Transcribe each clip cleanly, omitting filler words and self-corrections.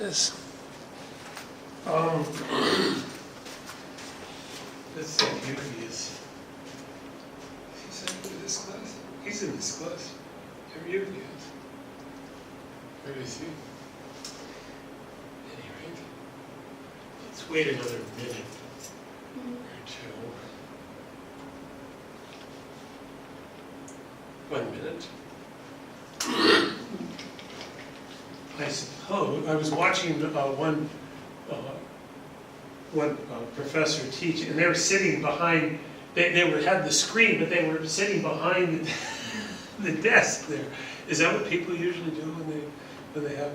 is. Let's see, here he is. Is he in this class? He's in this class. Here he is. Where is he? At any rate, let's wait another minute or two. 1 minute. I suppose, I was watching one professor teach, and they were sitting behind, they had the screen, but they were sitting behind the desk there. Is that what people usually do when they have,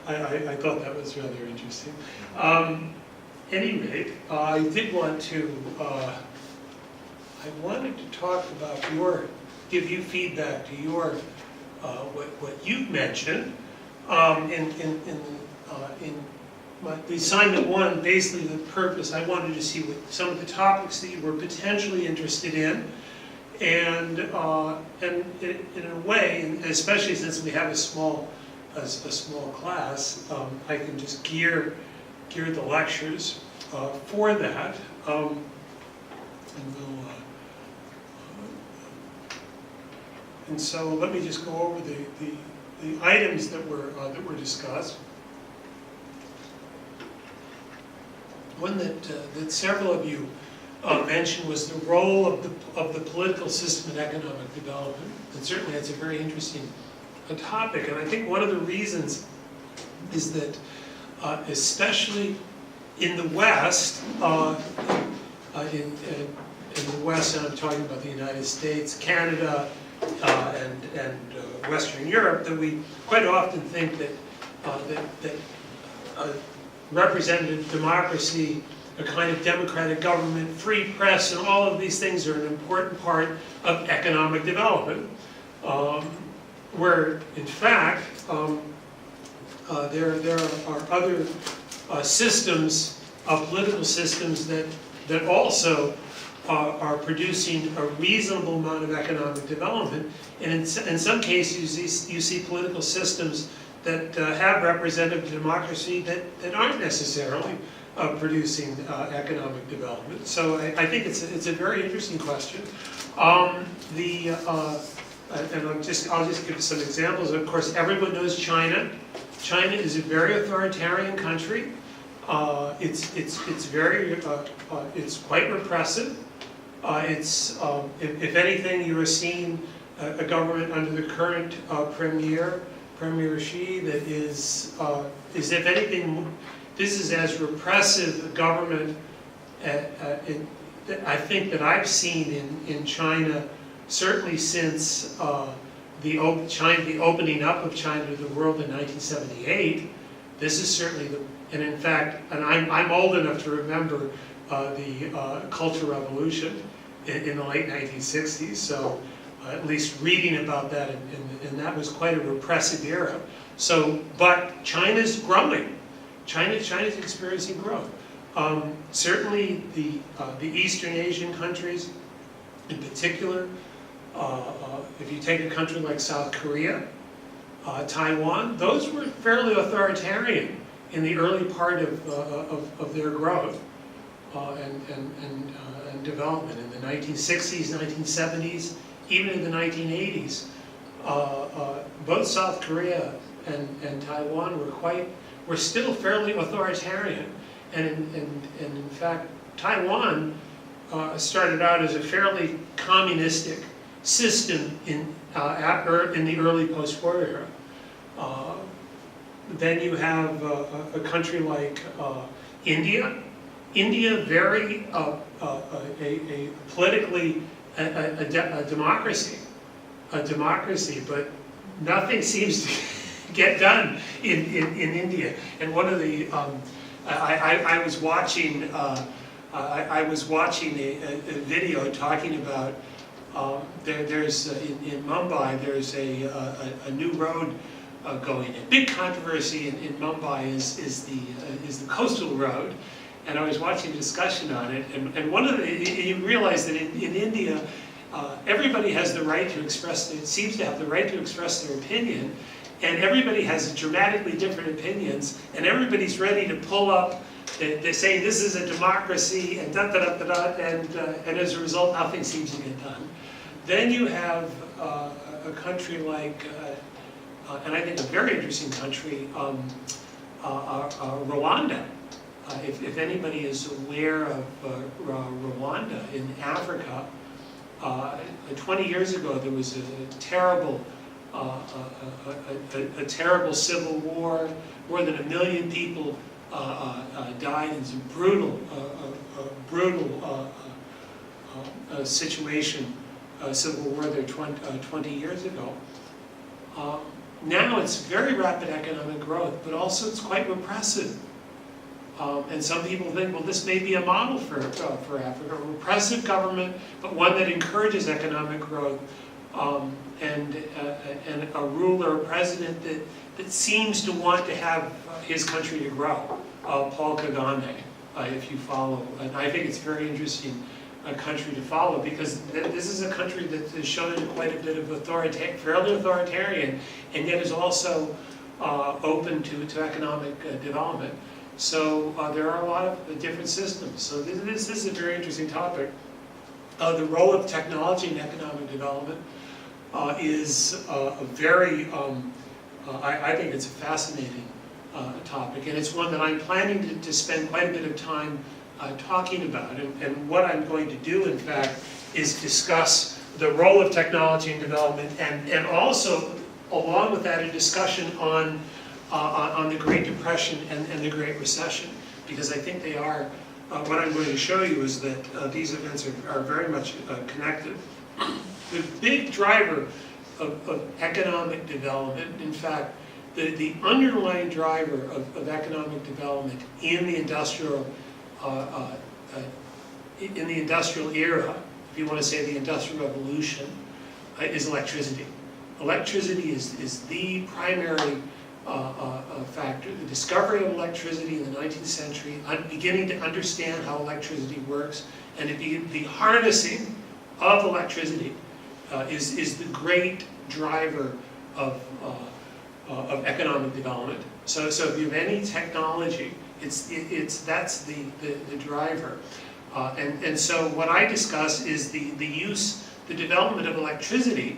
I thought that was rather interesting. Any rate, I did want to, I wanted to talk about give you feedback to your, what you've mentioned in the assignment one. Basically the purpose, I wanted to see what some of the topics that you were potentially interested in, and in a way, and especially since we have a small class, I can just gear the lectures for that, and so let me just go over the items that were discussed. One that several of you mentioned was the role of the political system in economic development. And certainly that's a very interesting topic. And I think one of the reasons is that, especially in the West, in the West, and I'm talking about the United States, Canada, and Western Europe, that we quite often think that representative democracy, a kind of democratic government, free press, and all of these things are an important part of economic development, where in fact there are other systems, political systems that also are producing a reasonable amount of economic development, and in some cases you see political systems that have representative democracy that aren't necessarily producing economic development. So I think it's a very interesting question. And I'll just give some examples. Of course, everyone knows China. China is a very authoritarian country. It's very it's quite repressive. If anything, you are seeing a government under the current Premier Xi that is if anything, this is as repressive a government I think that I've seen in China, certainly since the opening up of China to the world in 1978. This is certainly and in fact, and I'm old enough to remember the Cultural Revolution in the late 1960s, so at least reading about that, and that was quite a repressive era. So, but China's growing. China's experiencing growth. Certainly the Eastern Asian countries, in particular, if you take a country like South Korea, Taiwan, those were fairly authoritarian in the early part of their growth and development in the 1960s, 1970s, even in the 1980s. Both South Korea and Taiwan were still fairly authoritarian, and in fact Taiwan started out as a fairly communistic system in the early post-war era. Then you have a country like India. India, very politically a democracy, but nothing seems to get done in India. And one of the I was watching a video talking about there's in Mumbai there's a new road going in. Big controversy in Mumbai is the coastal road. And I was watching a discussion on it, and one of you realize that in India, everybody has the right to seems to have the right to express their opinion, and everybody has dramatically different opinions, and everybody's ready to pull up, they're saying this is a democracy, and da-da-da-da-da, and as a result, nothing seems to get done. Then you have a country like, and I think a very interesting country, Rwanda. If anybody is aware of Rwanda in Africa, 20 years ago there was a terrible civil war. More than 1 million people died in some brutal situation, civil war there 20 years ago. Now it's very rapid economic growth, but also it's quite repressive. And some people think, well, this may be a model for Africa, a repressive government, but one that encourages economic growth, and a ruler, a president that seems to want to have his country to grow. Paul Kagame, if you follow. And I think it's very interesting country to follow, because this is a country that has shown quite a bit of fairly authoritarian, and yet is also open to economic development. So there are a lot of different systems. So this is a very interesting topic. The role of technology in economic development is a very, I think it's a fascinating topic, and it's one that I'm planning to spend quite a bit of time talking about. And what I'm going to do, in fact, is discuss the role of technology in development, and also, along with that, a discussion on the Great Depression and the Great Recession, because I think they are, what I'm going to show you is that these events are very much connected. The big driver of economic development, in fact, the underlying driver of economic development in the industrial era, if you want to say the Industrial Revolution, is electricity. Electricity is the primary factor. The discovery of electricity in the 19th century, beginning to understand how electricity works, and the harnessing of electricity is the great driver of economic development. So if you have any technology, that's the driver. And so what I discuss is the development of electricity,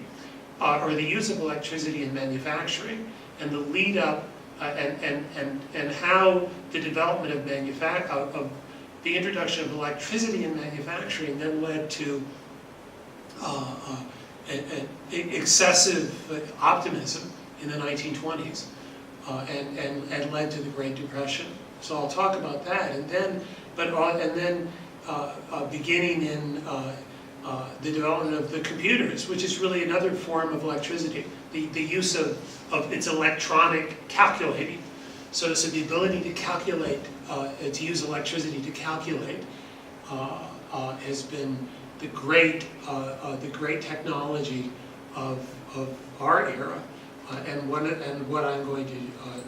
or the use of electricity in manufacturing, and the lead up, and how the development of the introduction of electricity in manufacturing then led to excessive optimism in the 1920s, and led to the Great Depression. So I'll talk about that, and then beginning in the development of the computers, which is really another form of electricity, the use of its electronic calculating. So the ability to calculate, to use electricity to calculate, has been the great technology of our era. And what I'm going to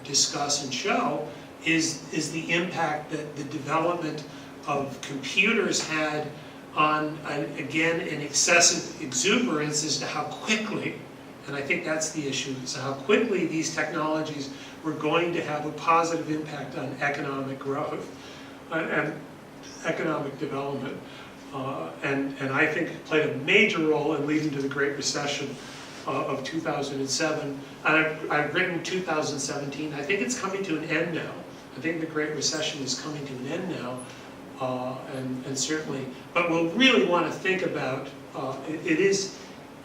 discuss and show is the impact that the development of computers had on, again, an excessive exuberance as to how quickly, and I think that's the issue, so how quickly these technologies were going to have a positive impact on economic growth and economic development. And I think played a major role in leading to the Great Recession of 2007. And I've written 2017. I think it's coming to an end now. I think the Great Recession is coming to an end now. And certainly, but we'll really want to think about, it is,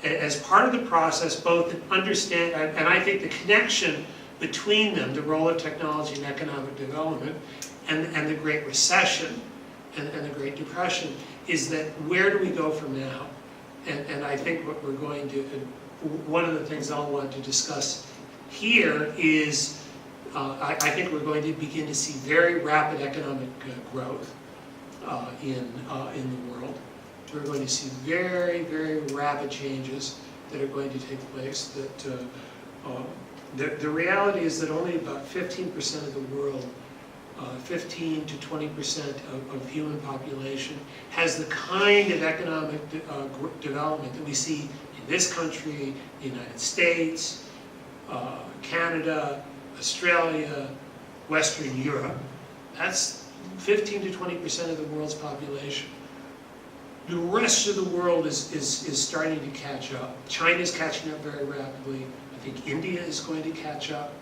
as part of the process, both understand, and I think the connection between them, the role of technology in economic development, and the Great Recession and the Great Depression, is that where do we go from now? And I think what we're going to, one of the things I'll want to discuss here is, I think we're going to begin to see very rapid economic growth in the world. We're going to see very, very rapid changes that are going to take place. That the reality is that only about 15% of the world, 15 to 20% of human population, has the kind of economic development that we see in this country, the United States, Canada, Australia, Western Europe. That's 15 to 20% of the world's population. The rest of the world is starting to catch up. China's catching up very rapidly. I think India is going to catch up,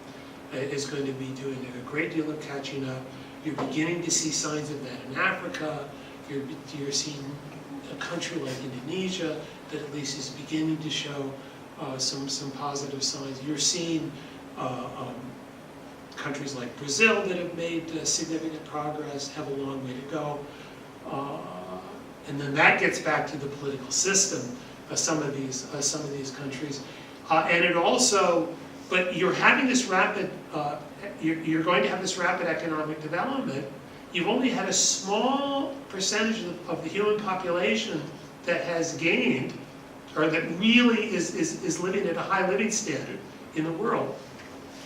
is going to be doing a great deal of catching up. You're beginning to see signs of that in Africa. You're seeing a country like Indonesia that at least is beginning to show some positive signs. You're seeing countries like Brazil that have made significant progress, have a long way to go. And then that gets back to the political system of some of these countries. And it also, but you're having this rapid, you're going to have this rapid economic development. You've only had a small percentage of the human population that has gained, or that really is living at a high living standard in the world.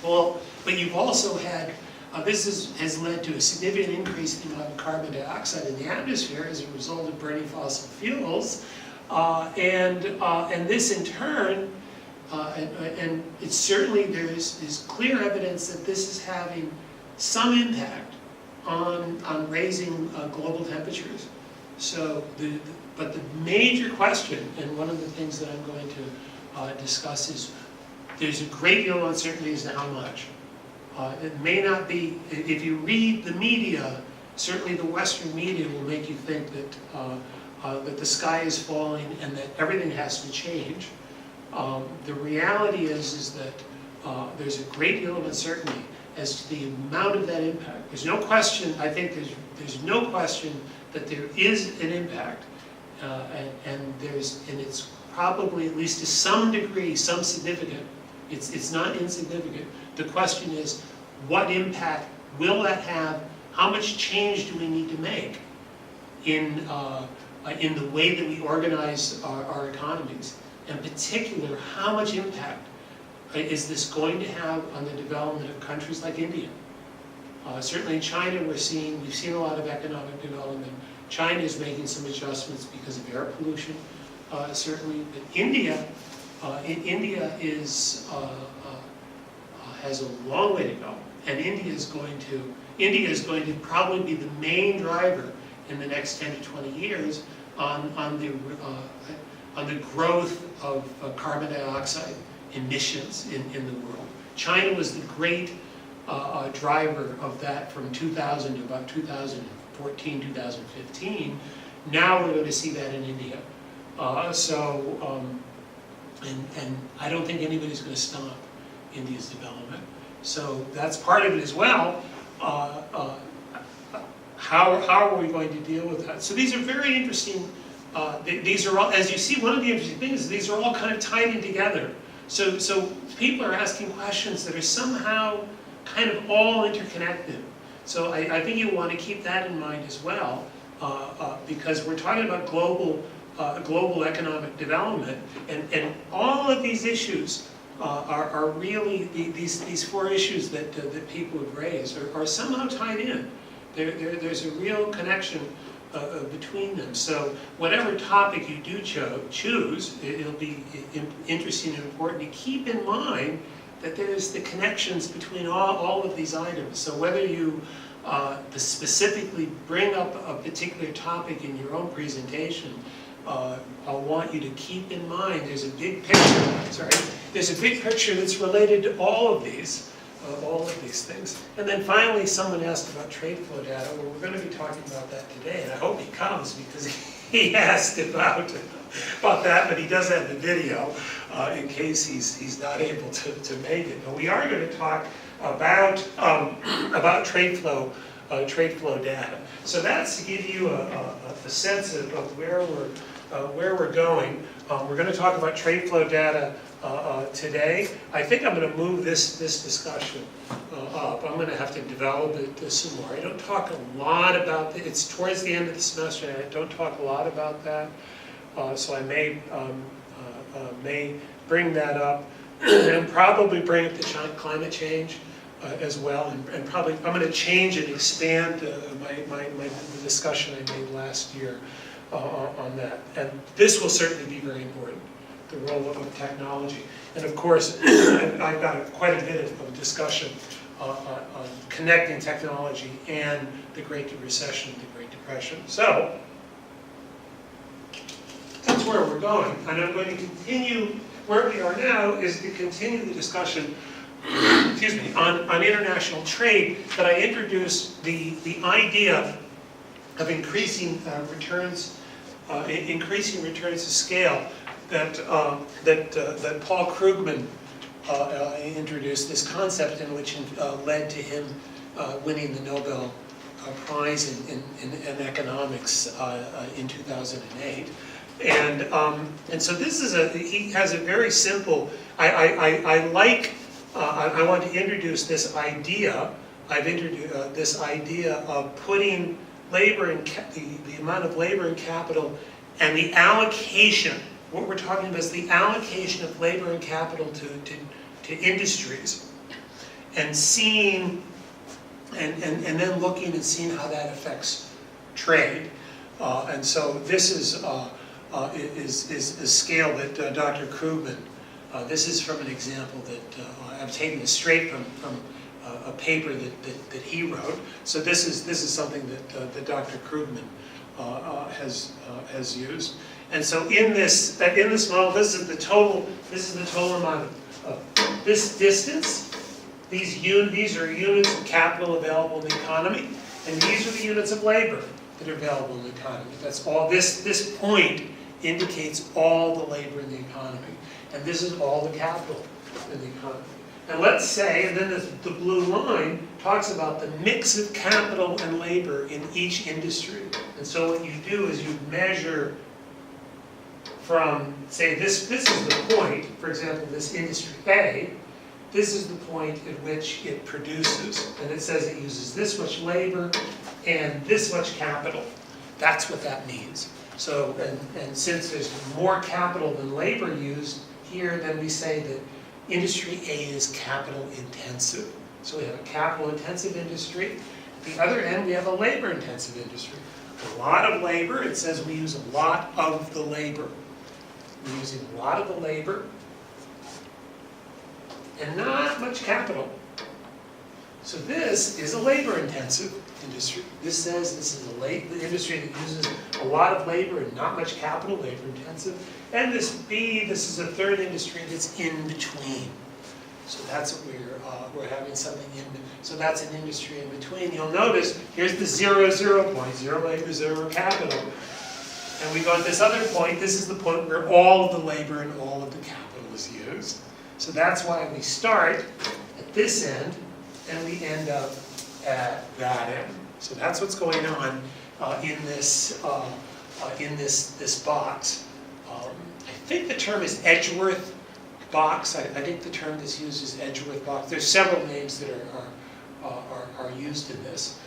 Well, but you've also had, this has led to a significant increase in the amount of carbon dioxide in the atmosphere as a result of burning fossil fuels. And this in turn, and it's certainly, there's clear evidence that this is having some impact on raising global temperatures. So, but the major question, and one of the things that I'm going to discuss is, there's a great deal of uncertainty as to how much. It may not be, if you read the media, certainly the Western media will make you think that the sky is falling and that everything has to change. The reality is that there's a great deal of uncertainty as to the amount of that impact. There's no question, I think there's no question that there is an impact, and it's probably, at least to some degree, some significant. It's not insignificant. The question is, what impact will that have? How much change do we need to make in the way that we organize our economies? In particular, how much impact is this going to have on the development of countries like India? Certainly in China, we've seen a lot of economic development. China is making some adjustments because of air pollution, certainly. But India has a long way to go, and India is going to probably be the main driver in the next 10 to 20 years on the growth of carbon dioxide emissions in the world. China was the great driver of that from 2000 to about 2014, 2015. Now we're going to see that in India. And I don't think anybody's going to stop India's development. So that's part of it as well. How are we going to deal with that? So these are very interesting. These are all, as you see, one of the interesting things is these are all kind of tied in together. So people are asking questions that are somehow kind of all interconnected. So I think you want to keep that in mind as well, because we're talking about global economic development, and all of these issues are really, these four issues that people have raised are somehow tied in. There's a real connection between them. So whatever topic you do choose, it'll be interesting and important to keep in mind that there's the connections between all of these items. So whether you specifically bring up a particular topic in your own presentation, I'll want you to keep in mind there's a big picture. There's a big picture that's related to all of these things. And then finally, someone asked about trade flow data. Well, we're going to be talking about that today, and I hope he comes because he asked about that, but he does have the video in case he's not able to make it. But we are going to talk about trade flow data. So that's to give you a sense of where we're going. We're going to talk about trade flow data today. I think I'm going to move this discussion up. I'm going to have to develop it some more. I don't talk a lot about it. It's towards the end of the semester, and I don't talk a lot about that. So I may bring that up and probably bring up the climate change as well, and probably I'm going to change and expand the discussion I made last year on that. And this will certainly be very important, the role of technology. And of course, I've got quite a bit of discussion on connecting technology and the Great Recession, the Great Depression. So, that's where we're going. And I'm going to continue, where we are now is to continue the discussion excuse me, on international trade, that I introduced the idea of increasing returns to scale that Paul Krugman introduced, this concept in which led to him winning the Nobel Prize in economics in 2008. And so this is he has a very simple, I want to introduce this idea. I've introduced this idea of putting labor and the amount of labor and capital and the allocation. What we're talking about is the allocation of labor and capital to industries, and seeing and then looking and seeing how that affects trade. And so this is a scale that Dr. Krugman. This is from an example that I'm taking this straight from a paper that he wrote. So this is something that Dr. Krugman has used. And so in this model, this is the total amount of this distance. These are units of capital available in the economy, and these are the units of labor that are available in the economy. That's all. This point indicates all the labor in the economy. And this is all the capital in the economy. And let's say, and then the blue line talks about the mix of capital and labor in each industry. And so what you do is you measure from, say, this is the point, for example, this industry A, this is the point at which it produces. And it says it uses this much labor and this much capital. That's what that means. So, and since there's more capital than labor used here, then we say that industry A is capital intensive. So we have a capital intensive industry. At the other end, we have a labor intensive industry. A lot of labor, it says we use a lot of the labor. We're using a lot of the labor and not much capital. So this is a labor intensive industry. This says this is the industry that uses a lot of labor and not much capital, labor intensive. And this B, this is a third industry that's in between. So that's what we're having something in. So that's an industry in between. You'll notice here's the 0, 0 point, 0 labor, 0 capital. And we go at this other point. This is the point where all of the labor and all of the capital is used. So that's why we start at this end and we end up at that end. So that's what's going on in this box. I think the term is Edgeworth box. I think the term that's used is Edgeworth box. There's several names that are used in this.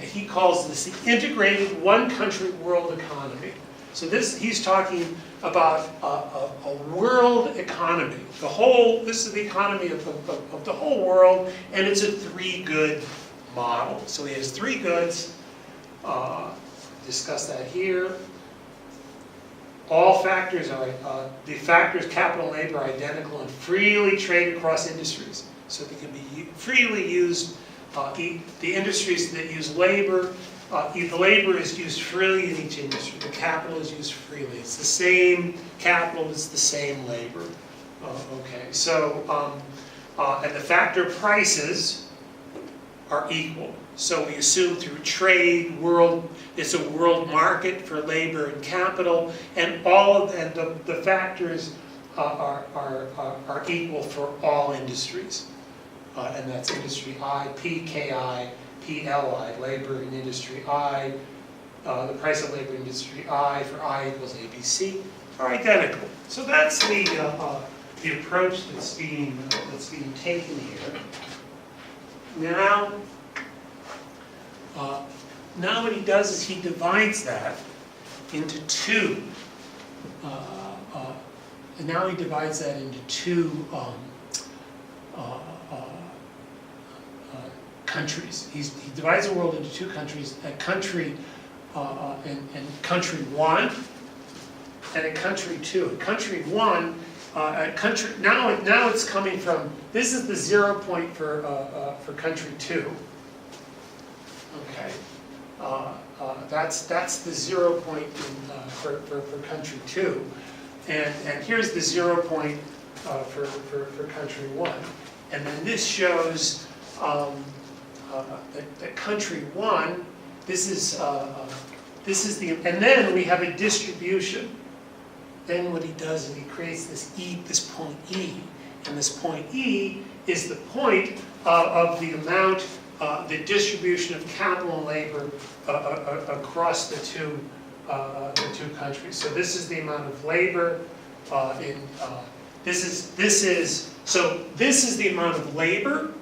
He calls this the integrated one-country world economy. So he's talking about a world economy. This is the economy of the whole world, and it's a three-good model. So he has three goods. Discuss that here. All factors are, the factors, capital and labor, are identical and freely traded across industries. So they can be freely used. The industries that use labor, the labor is used freely in each industry. The capital is used freely. It's the same capital, it's the same labor. Okay, so, and the factor prices are equal. So we assume through trade, it's a world market for labor and capital, and the factors are equal for all industries. And that's industry I, PKI, PLI, labor in industry I, the price of labor in industry I for I equals ABC are identical. So that's the approach that's being taken here. Now what he does is he divides that into two. And now he divides that into two countries. He divides the world into two countries: a country and country one, and a country two. A country one country, now it's coming from, this is the 0 point for country 2. Okay. That's the 0 point for country 2. And here's the 0 point for country 1. And then this shows that country 1, this is the, and then we have a distribution. Then what he does is he creates this point E. And this point E is the point of the amount, the distribution of capital and labor across the two countries. So this is the amount of labor this is the amount of labor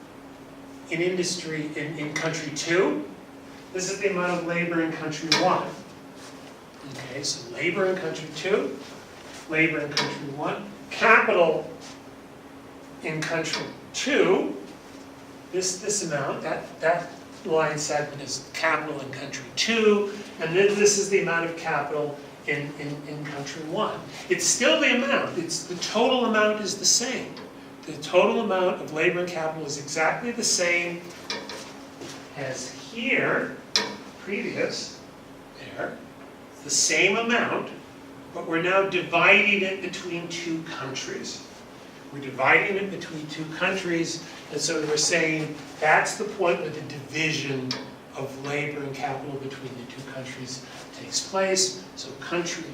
in industry in country 2. This is the amount of labor in country 1. Okay, so labor in country 2, labor in country 1, capital in country 2. This amount, that line segment is capital in country 2, and then this is the amount of capital in country 1. It's still the amount. The total amount is the same. The total amount of labor and capital is exactly the same as here, previous, there. It's the same amount, but we're now dividing it between 2 countries. We're dividing it between 2 countries, and so we're saying that's the point where the division of labor and capital between the 2 countries takes place. So country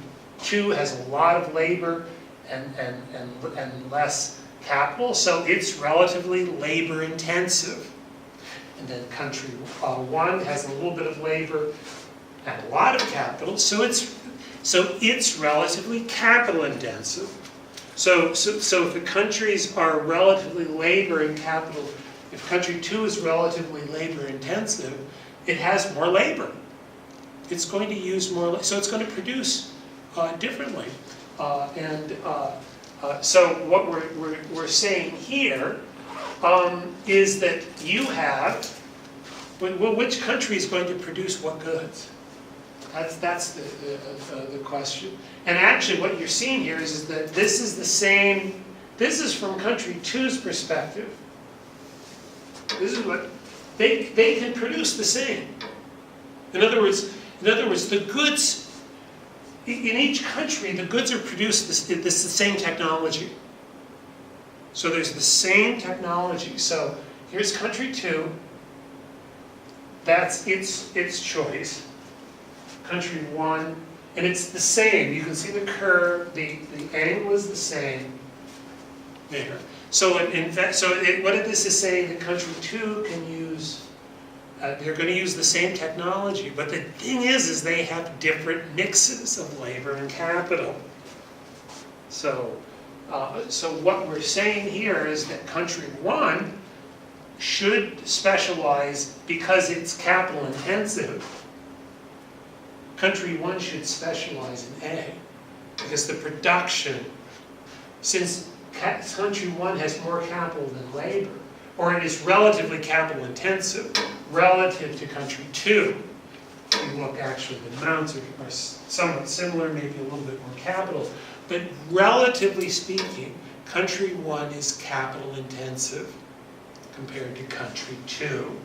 2 has a lot of labor and less capital, so it's relatively labor intensive. And then country 1 has a little bit of labor and a lot of capital, so it's relatively capital intensive. So if the countries are relatively labor and capital, if country 2 is relatively labor intensive, it has more labor. It's going to use more, so it's going to produce differently. So what we're saying here is that you have, well, which country is going to produce what goods? That's the question. And actually what you're seeing here is that this is the same, this is from country 2's perspective. This is what, they can produce the same. In other words, the goods, in each country, the goods are produced the same technology. So there's the same technology. So here's country 2. That's its choice. Country 1, and it's the same. You can see the curve, the angle is the same there. So in fact, what this is saying, that country 2 can use, they're going to use the same technology, but the thing is they have different mixes of labor and capital. So what we're saying here is that country 1 should specialize because it's capital intensive. Country 1 should specialize in A, because the production, since country 1 has more capital than labor, or it is relatively capital intensive relative to country 2. If you look, actually, the amounts are somewhat similar, maybe a little bit more capital, but relatively speaking, country 1 is capital intensive compared to country 2.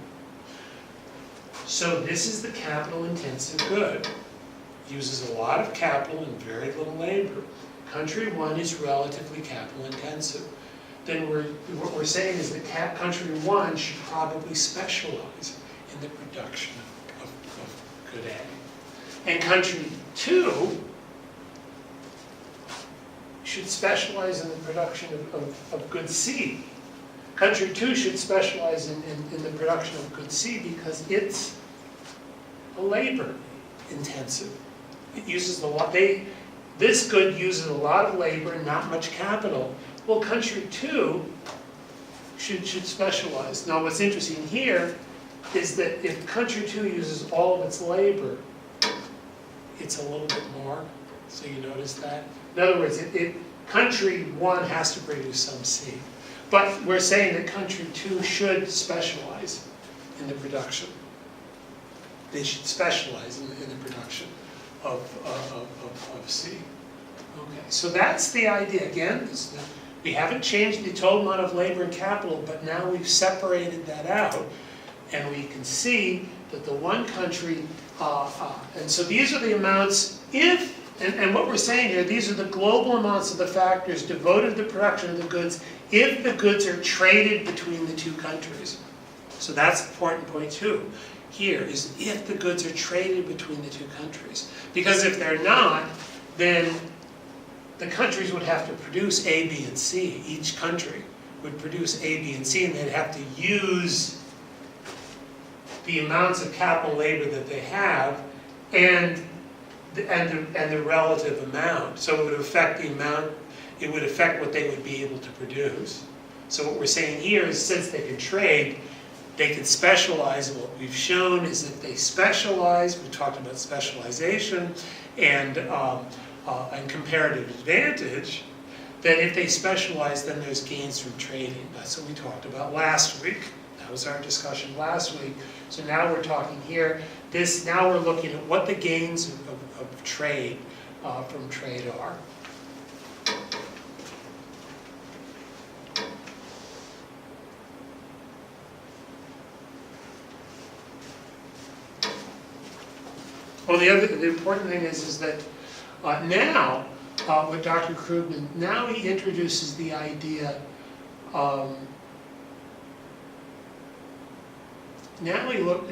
So this is the capital intensive good. Uses a lot of capital and very little labor. Country 1 is relatively capital intensive. Then what we're saying is that country 1 should probably specialize in the production of good A. And country 2 should specialize in the production of good C. Country 2 should specialize in the production of good C because it's a labor intensive. It uses a lot. This good uses a lot of labor and not much capital. Well, country 2 should specialize. Now, what's interesting here is that if country 2 uses all of its labor, it's a little bit more. So you notice that. In other words, country 1 has to produce some C. But we're saying that country 2 should specialize in the production. They should specialize in the production of C. Okay, so that's the idea. Again, we haven't changed the total amount of labor and capital, but now we've separated that out, and we can see that the one country, and so these are the amounts if, and what we're saying here, these are the global amounts of the factors devoted to the production of the goods if the goods are traded between the two countries. So that's important point 2 here, is if the goods are traded between the two countries. Because if they're not, then the countries would have to produce A, B, and C. Each country would produce A, B, and C, and they'd have to use the amounts of capital labor that they have and the relative amount. So it would affect the amount, it would affect what they would be able to produce. So what we're saying here is since they can trade, they can specialize, and what we've shown is that they specialize. We talked about specialization and comparative advantage, that if they specialize, then there's gains from trading. That's what we talked about last week. That was our discussion last week. So now we're talking here, now we're looking at what the gains of trade from trade are. Well, the important thing is that now, with Dr. Krugman, now he introduces the idea, now we look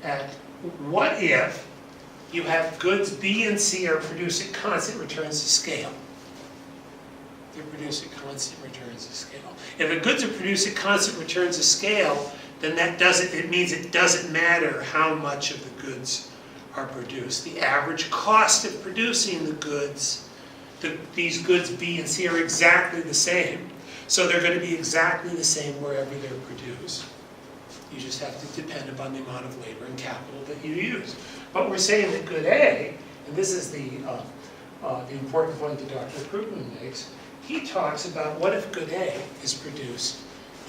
at what if you have goods B and C are produced at constant returns to scale. They're produced at constant returns to scale. If the goods are produced at constant returns to scale, then it means it doesn't matter how much of the goods are produced. The average cost of producing the goods, these goods B and C are exactly the same. So they're going to be exactly the same wherever they're produced. You just have to depend upon the amount of labor and capital that you use. But we're saying that good A, and this is the important point that Dr. Krugman makes, he talks about what if good A is produced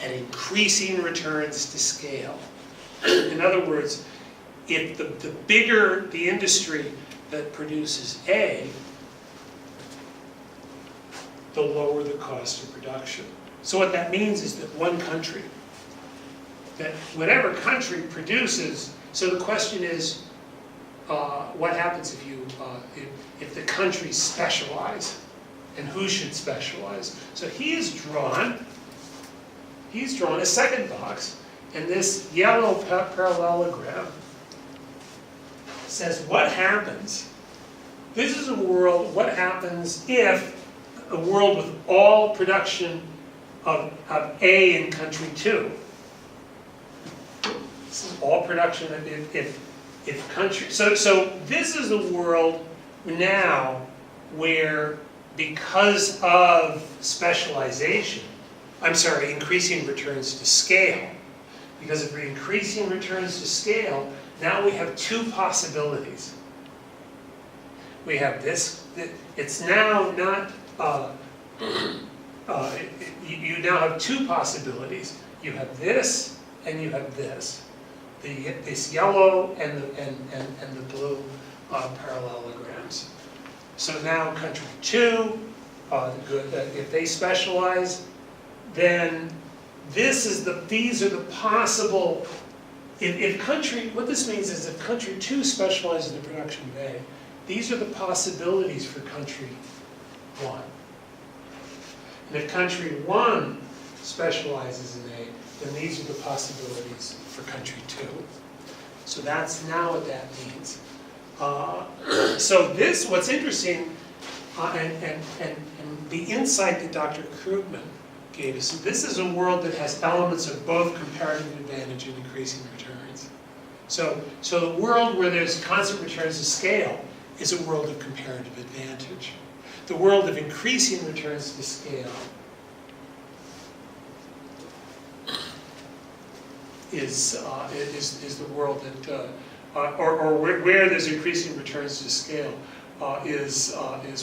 at increasing returns to scale. In other words, if the bigger the industry that produces A, the lower the cost of production. So what that means is that one country, that whatever country produces, so the question is, what happens if the countries specialize, and who should specialize? So he's drawn a second box, and this yellow parallelogram says what happens. This is a world, what happens if a world with all production of A in country 2. This is all production of if country. So this is a world now where, because of specialization, increasing returns to scale. Because of increasing returns to scale, now we have two possibilities. We have this, it's now not, you now have two possibilities. You have this and you have this. This yellow and the blue parallelograms. So now country 2, if they specialize, then these are the possible, what this means is if country 2 specializes in the production of A, these are the possibilities for country 1. And if country 1 specializes in A, then these are the possibilities for country 2. So that's now what that means. So what's interesting, and the insight that Dr. Krugman gave us, this is a world that has elements of both comparative advantage and increasing returns. So the world where there's constant returns to scale is a world of comparative advantage. The world of increasing returns to scale is the world that, or where there's increasing returns to scale is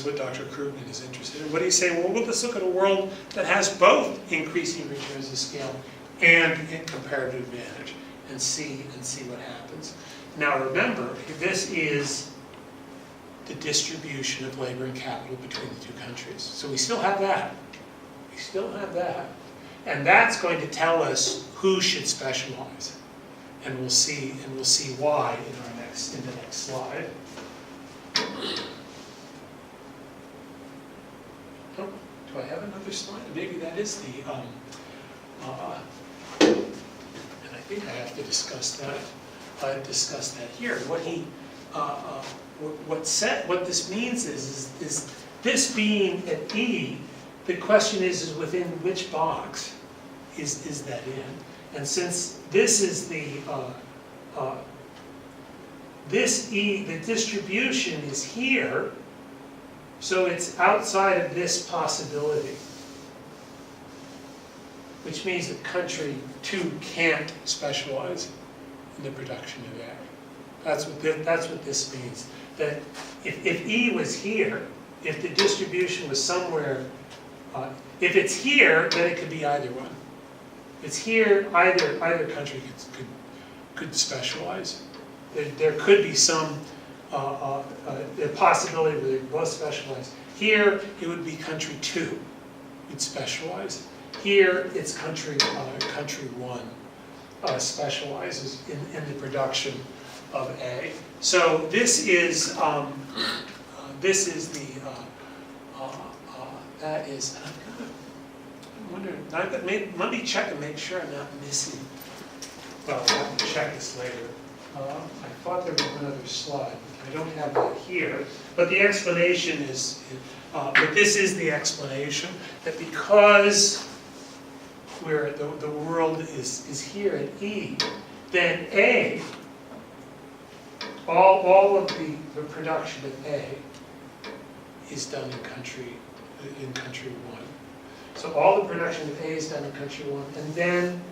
what Dr. Krugman is interested in. What he's saying, well, let's look at a world that has both increasing returns to scale and comparative advantage. and see what happens. Now remember, this is the distribution of labor and capital between the two countries. So we still have that. We still have that. And that's going to tell us who should specialize. And we'll see why in the next slide. Oh, do I have another slide? Maybe that is the and I think I have to discuss that here. What this means is this being at E, the question is within which box is that in? And since this is this E, the distribution is here, so it's outside of this possibility, which means that country 2 can't specialize in the production of ag. That's what this means. That if E was here, if the distribution was somewhere, if it's here, then it could be either one. If it's here, either country could specialize. There could be some a possibility where they both specialize. Here, it would be country 2 would specialize. Here, it's country 1 specializes in the production of A. So this is the that is. I'm wondering. Let me check and make sure I'm not missing. Well, I'll have to check this later. I thought there was another slide. I don't have that here. But the explanation is. But this is the explanation that because where the world is here at E, then A. All of the production of A is done in country 1. So all the production of A is done in country 1, and then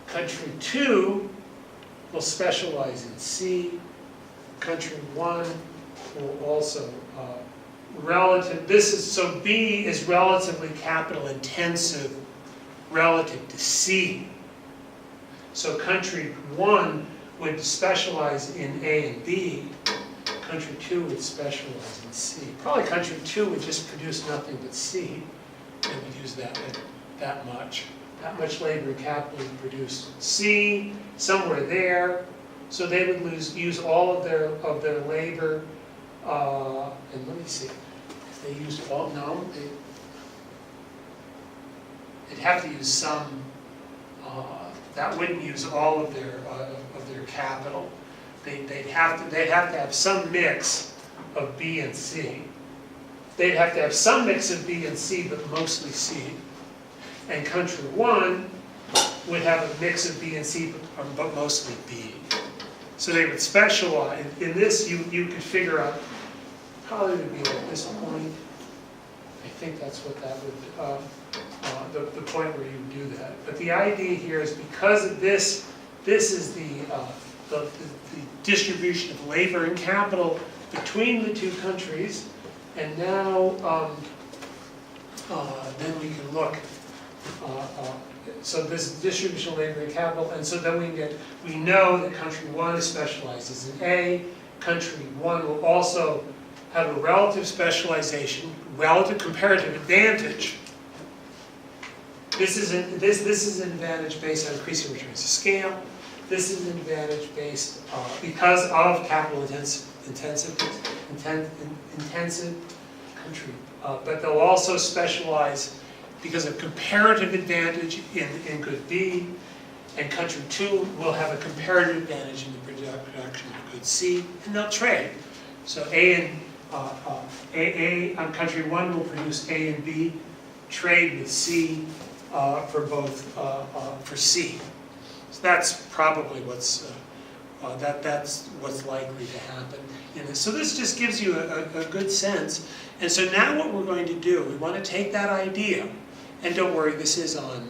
country 2 will specialize in C. Country 1 will also so B is relatively capital intensive relative to C. So country 1 would specialize in A and B, country 2 would specialize in C. Probably country 2 would just produce nothing but C. They would use that much. That much labor and capital to produce C, somewhere there. So they would use all of their labor. And let me see. If they used all, no, they'd have to use some. That wouldn't use all of their capital. They'd have to have some mix of B and C. They'd have to have some mix of B and C, but mostly C. And country 1 would have a mix of B and C, but mostly B. So they would specialize. In this, you could figure out, probably would be at this point. I think that's what that would, the point where you do that. But the idea here is because of this is the distribution of labor and capital between the two countries. And now, then we can look. So this distribution of labor and capital, and so then we know that country 1 specializes in A. Country 1 will also have a relative specialization, relative comparative advantage. This is an advantage based on increasing returns to scale. This is an advantage based because of capital intensive country, but they'll also specialize because of comparative advantage in good B, and country 2 will have a comparative advantage in the production of good C, and they'll trade. So country 1 will produce A and B, trade with C for both for C. So that's probably what's likely to happen in this. So this just gives you a good sense. And so now what we're going to do, we want to take that idea, and don't worry, this is on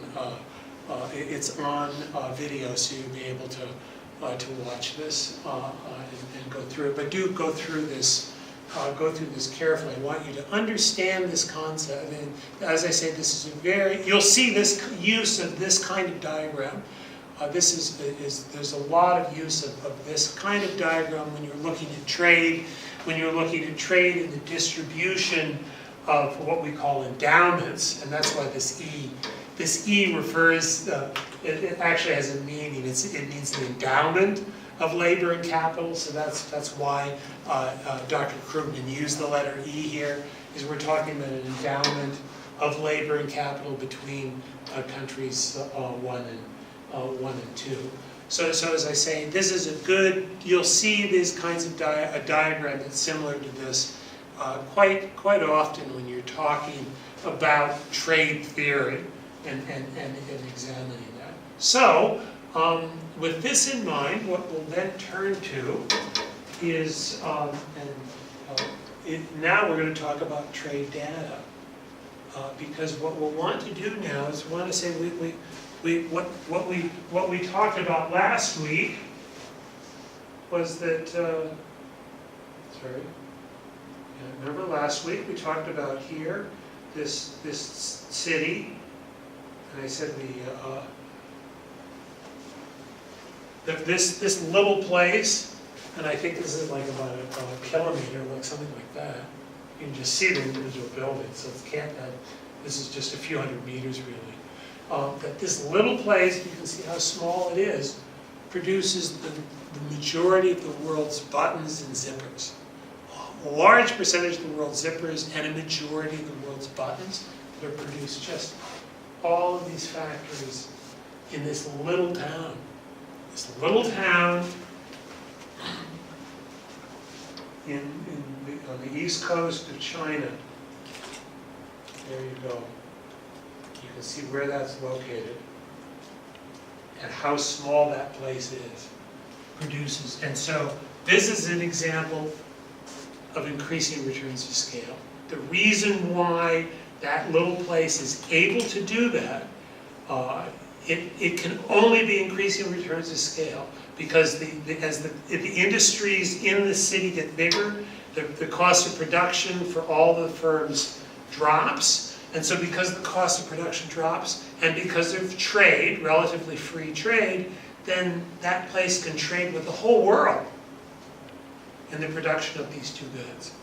it's on video, so you'll be able to watch this and go through it. But do go through this. Go through this carefully. I want you to understand this concept. And as I say, this is you'll see this use of this kind of diagram there's a lot of use of this kind of diagram when you're looking at trade, when you're looking at trade and the distribution of what we call endowments, and that's why this E refers, it actually has a meaning. It means the endowment of labor and capital, so that's why Dr. Krugman used the letter E here, is we're talking about an endowment of labor and capital between countries 1 and 2. So as I say, this is a good, you'll see these kinds of a diagram that's similar to this quite often when you're talking about trade theory and examining that. So, with this in mind, what we'll then turn to is, now we're going to talk about trade data. Because what we'll want to do now is we want to say what we talked about last week was that, remember last week we talked about here, this city, and I said this little place, and I think this is like about a kilometer, like something like that. You can just see the individual buildings, so it can't, this is just a few hundred meters really. That this little place, you can see how small it is, produces the majority of the world's buttons and zippers. A large percentage of the world's zippers and a majority of the world's buttons that are produced just all of these factories in this little town. This little town on the east coast of China. There you go. You can see where that's located and how small that place is. Produces, and so this is an example of increasing returns to scale. The reason why that little place is able to do that, it can only be increasing returns to scale because as the industries in the city get bigger, the cost of production for all the firms drops, and so because the cost of production drops, and because of trade, relatively free trade, then that place can trade with the whole world in the production of these two goods.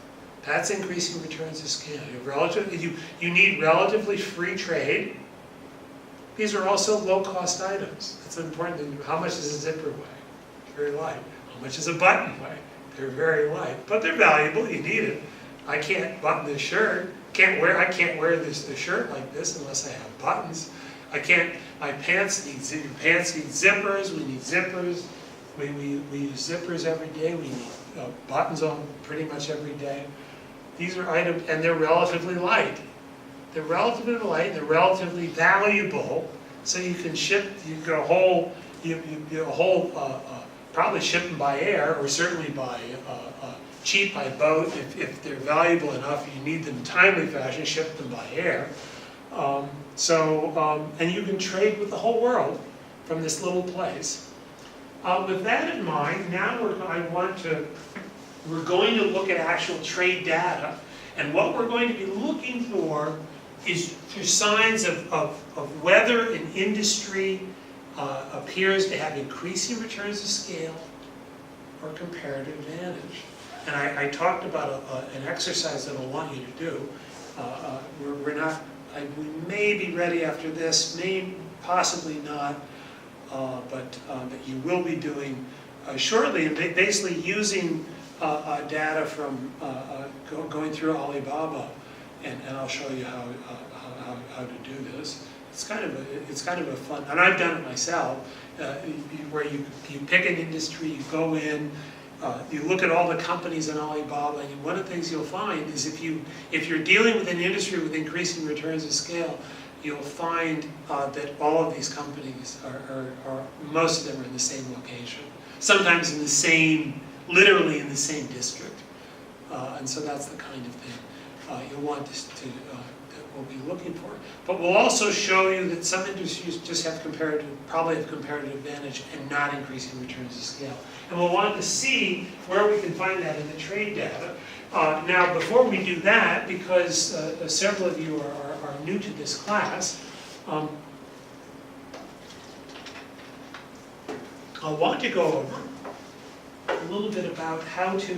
That's increasing returns to scale. You need relatively free trade. These are also low-cost items. That's important thing. How much does a zipper weigh? Very light. How much does a button weigh? They're very light, but they're valuable. You need it. I can't button this shirt. I can't wear this shirt like this unless I have buttons. My pants need zippers. We need zippers. We use zippers every day. We need buttons on pretty much every day. These are items, and they're relatively light. They're relatively light. They're relatively valuable. So you can ship. You get a whole. Probably ship them by air, or certainly by cheap by boat. If they're valuable enough, you need them in timely fashion. Ship them by air. And you can trade with the whole world from this little place. With that in mind, now we're going to look at actual trade data, and what we're going to be looking for is signs of whether an industry appears to have increasing returns to scale or comparative advantage. And I talked about an exercise that I want you to do. We may be ready after this, possibly not, but that you will be doing shortly, and basically using data from going through Alibaba, and I'll show you how to do this. It's kind of a fun, and I've done it myself, where you pick an industry, you go in, you look at all the companies in Alibaba, and one of the things you'll find is if you're dealing with an industry with increasing returns to scale, you'll find that all of these companies are most of them are in the same location, sometimes literally in the same district, and so that's the kind of thing you'll want that we'll be looking for. But we'll also show you that some industries just probably have comparative advantage and not increasing returns to scale. And we'll want to see where we can find that in the trade data. Now, before we do that, because several of you are new to this class, I want to go over a little bit about how to,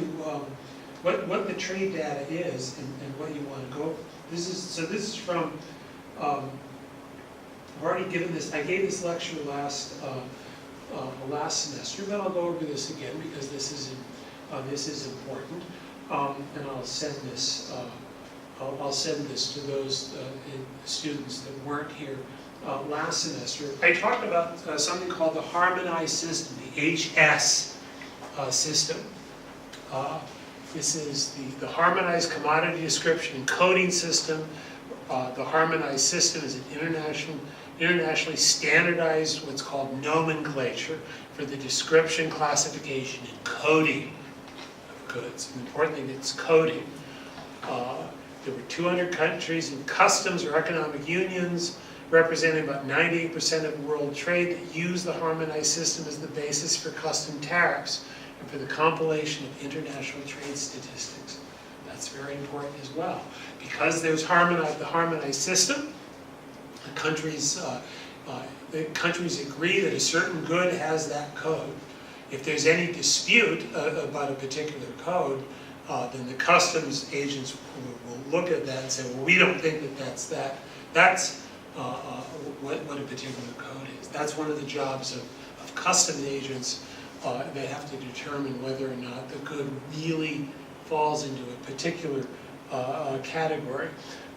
what the trade data is and what you want to go. This is from, I've already given this, I gave this lecture last semester, but I'll go over this again because this is important. And I'll send this, I'll send this to those students that weren't here last semester. I talked about something called the Harmonized System, the HS system. This is the Harmonized Commodity Description and Coding System. The Harmonized System is an internationally standardized, what's called nomenclature for the description, classification, and coding of goods. And the important thing, it's coding. There were 200 countries and customs or economic unions representing about 98% of world trade that use the harmonized system as the basis for custom tariffs and for the compilation of international trade statistics. That's very important as well. Because there's the harmonized system, the countries agree that a certain good has that code. If there's any dispute about a particular code, then the customs agents will look at that and say, well, we don't think that that's what a particular code is. That's one of the jobs of customs agents. They have to determine whether or not the good really falls into a particular category.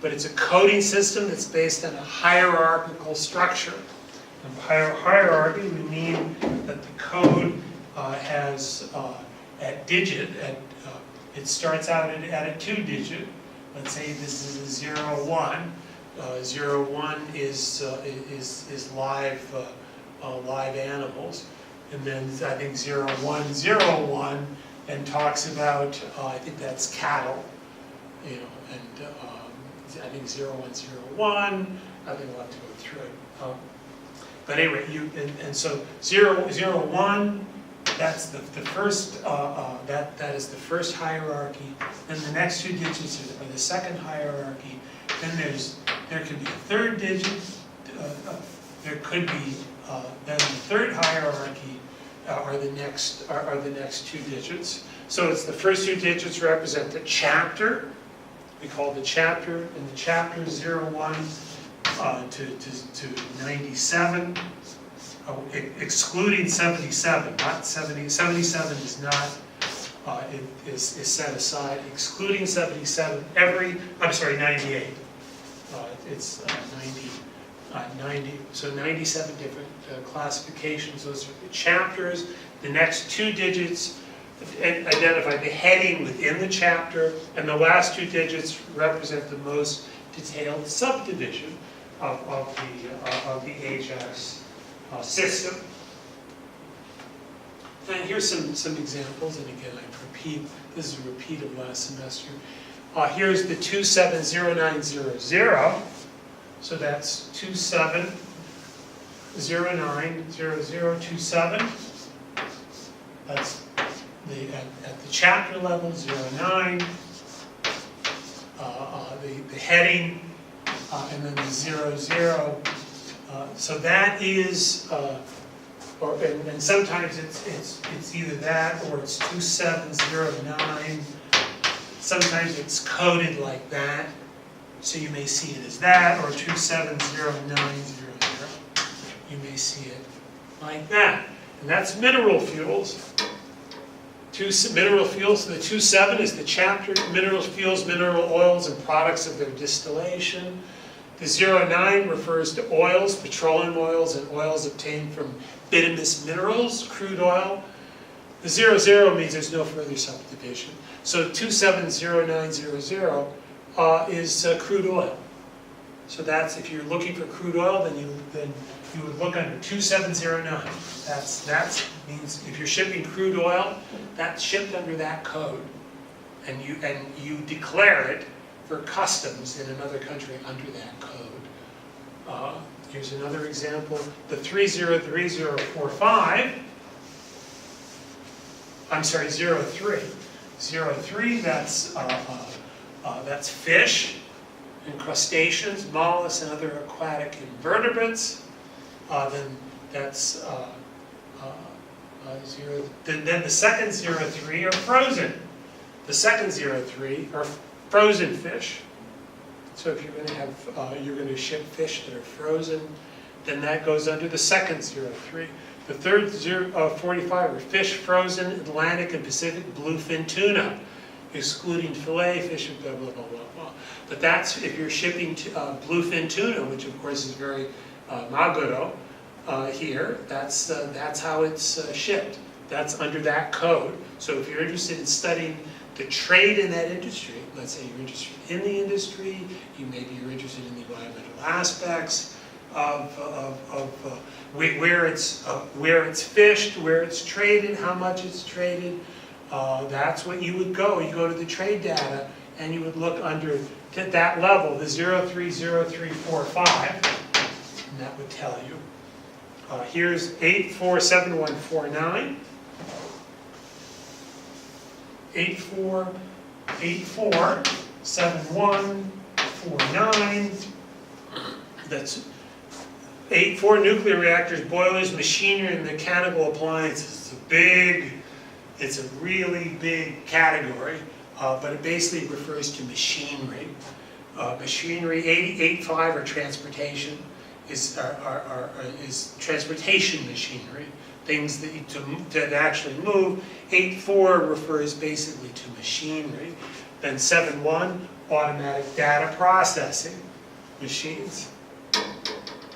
But it's a coding system that's based on a hierarchical structure. And by hierarchy, we mean that the code has it starts out at a 2-digit. Let's say this is a 0, 1. 0, 1 is live animals, and then I think 0, 1, 0, 1 and talks about I think that's cattle, you know, and I think 0, 1, 0, 1. I think we'll have to go through it. But anyway, so 0, 0, 1. That's the first. That is the first hierarchy. Then the next 2 digits are the second hierarchy. Then there could be a third digit. There could be then the third hierarchy are the next 2 digits. So it's the first 2 digits represent the chapter. We call the chapter, and the chapter is 0, 1 to 97. Excluding 77, not 70. 77 is not is set aside. Excluding 77, 98. It's 90. So 97 different classifications. Those are the chapters. The next 2 digits identify the heading within the chapter, and the last 2 digits represent the most detailed subdivision of the HS system. And here's some examples, and again, this is a repeat of last semester. Here's the 270900, so that's 27090027. That's at the chapter level, 09. The heading, and then the 00. So that is, and sometimes it's either that or it's 2709. Sometimes it's coded like that, so you may see it as that, or 270900. You may see it like that, and that's mineral fuels. Mineral fuels. So the 27 is the chapter. Mineral fuels, mineral oils, and products of their distillation. The 09 refers to oils, petroleum oils, and oils obtained from bituminous minerals, crude oil. The 00 means there's no further subdivision. So 270900 is crude oil. So that's, if you're looking for crude oil, then you would look under 2709. That means if you're shipping crude oil, that's shipped under that code, and you declare it for customs in another country under that code. Here's another example. The 303045. I'm sorry, 03. 03. That's fish and crustaceans, mollusks, and other aquatic invertebrates. Then that's Then the second 03 are frozen. The second 03 are frozen fish. So if you're going to have, you're going to ship fish that are frozen, then that goes under the second 03. The third 45 are fish frozen, Atlantic and Pacific bluefin tuna, excluding fillet fish, blah, blah, blah, blah, blah. But that's if you're shipping bluefin tuna, which of course is very maguro here, that's how it's shipped. That's under that code. So if you're interested in studying the trade in that industry, let's say you're interested in the industry, maybe you're interested in the environmental aspects of where it's fished, where it's traded, how much it's traded, that's what you would go. You go to the trade data and you would look under that level, the 030345, and that would tell you. Here's 847149. 847149. That's 84 nuclear reactors, boilers, machinery, and mechanical appliances. It's a really big category, but it basically refers to machinery. Machinery, 85 are transportation, is transportation machinery, things that actually move. 84 refers basically to machinery. Then 71, automatic data processing machines.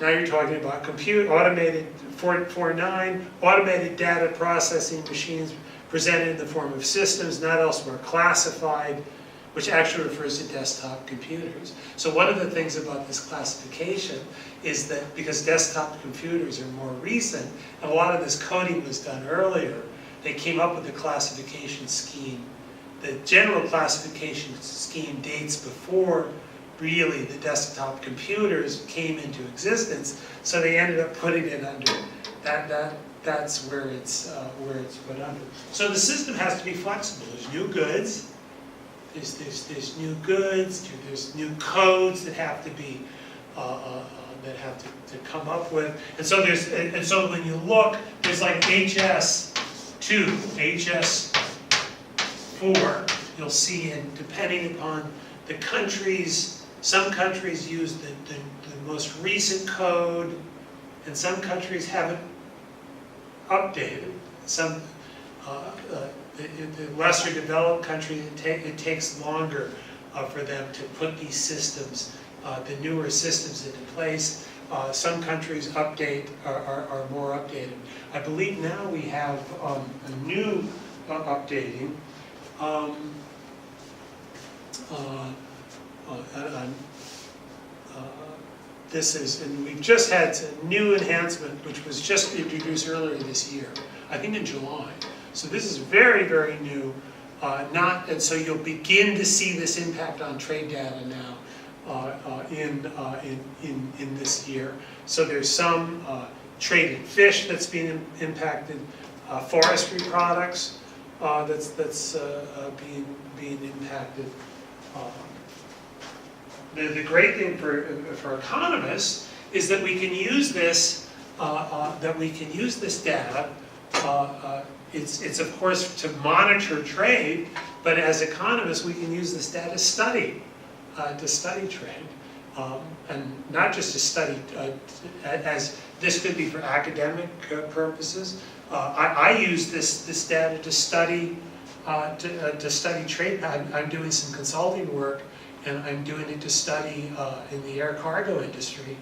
Now you're talking about automated 49, automated data processing machines presented in the form of systems not elsewhere classified, which actually refers to desktop computers. So one of the things about this classification is that because desktop computers are more recent, and a lot of this coding was done earlier, they came up with a classification scheme. The general classification scheme dates before really the desktop computers came into existence, so they ended up putting it under that's where it's put under. So the system has to be flexible. There's new goods. There's new goods. There's new codes that have to be to come up with. And so so when you look, there's like HS2, HS4. You'll see, and depending upon the countries. Some countries use the most recent code, and some countries haven't updated. Some, the lesser developed countries, it takes longer for them to put these systems, the newer systems into place. Some countries update, are more updated. I believe now we have a new updating. This is, and we've just had a new enhancement which was just introduced earlier this year, I think in July. So this is very, very new, and so you'll begin to see this impact on trade data now in this year. So there's some traded fish that's being impacted, forestry products that's being impacted. The great thing for economists is that we can use this data. It's of course to monitor trade, but as economists we can use this data to study trade, and not just to study as this could be for academic purposes. I use this data to study trade. I'm doing some consulting work. And I'm doing it to study in the air cargo industry.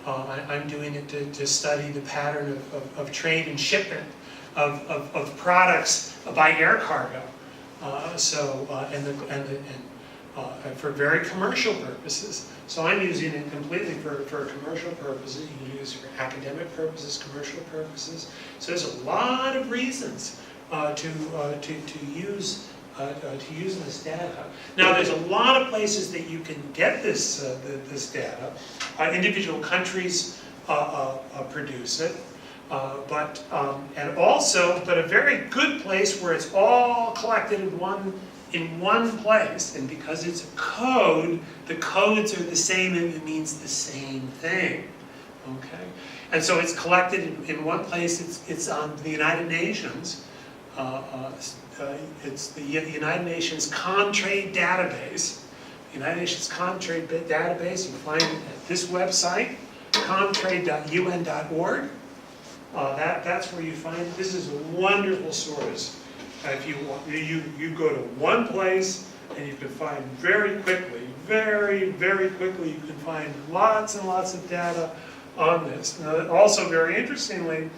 I'm doing it to study the pattern of trade and shipment of products by air cargo. For very commercial purposes. So I'm using it completely for commercial purposes. You can use it for academic purposes, commercial purposes. So there's a lot of reasons to use this data. Now, there's a lot of places that you can get this data. Individual countries produce it, but a very good place where it's all collected in one place. And because it's a code, the codes are the same and it means the same thing. Okay, and so it's collected in one place. It's on the United Nations. It's the United Nations Comtrade database. United Nations Comtrade database. You find it at this website, comtrade.un.org. That's where you find it. This is a wonderful source. If you want, you go to one place and you can find very quickly, very quickly, you can find lots and lots of data on this. Now, also very interestingly,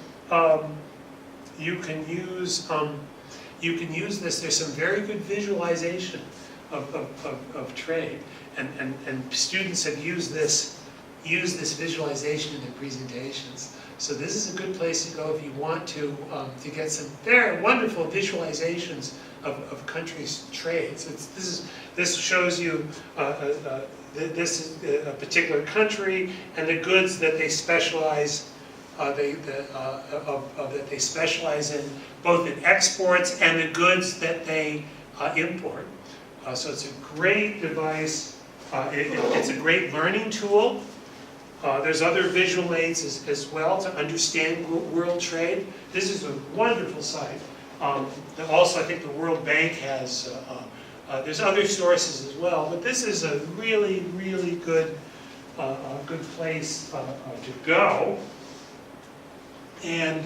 you can use this. There's some very good visualization of trade, and students have used this visualization in their presentations. So this is a good place to go if you want to get some very wonderful visualizations of countries' trades. This shows you this is a particular country and the goods that they specialize that they specialize in, both in exports and the goods that they import. So it's a great device. It's a great learning tool. There's other visual aids as well to understand world trade. This is a wonderful site. Also, I think the World Bank has, there's other sources as well, but this is a really good, good place to go. And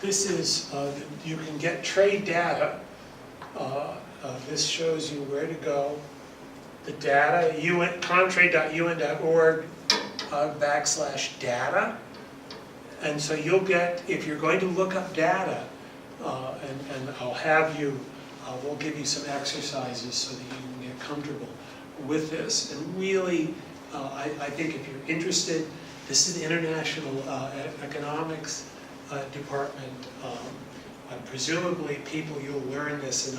this is, you can get trade data. This shows you where to go. The data, comtrade.un.org /data. And so you'll get, if you're going to look up data, and I'll have you, we'll give you some exercises so that you can get comfortable with this. And really, I think if you're interested, this is the International Economics Department. Presumably, you'll learn this in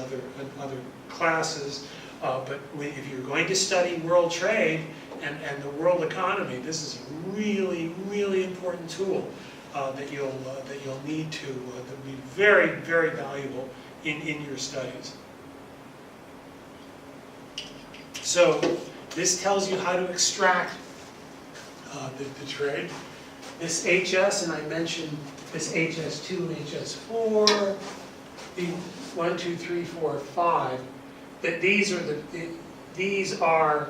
other classes. But if you're going to study world trade and the world economy, this is a really important tool that you'll need to that will be very valuable in your studies. So this tells you how to extract the trade. This HS, and I mentioned this HS2 and HS4, the 1, 2, 3, 4, 5. That these are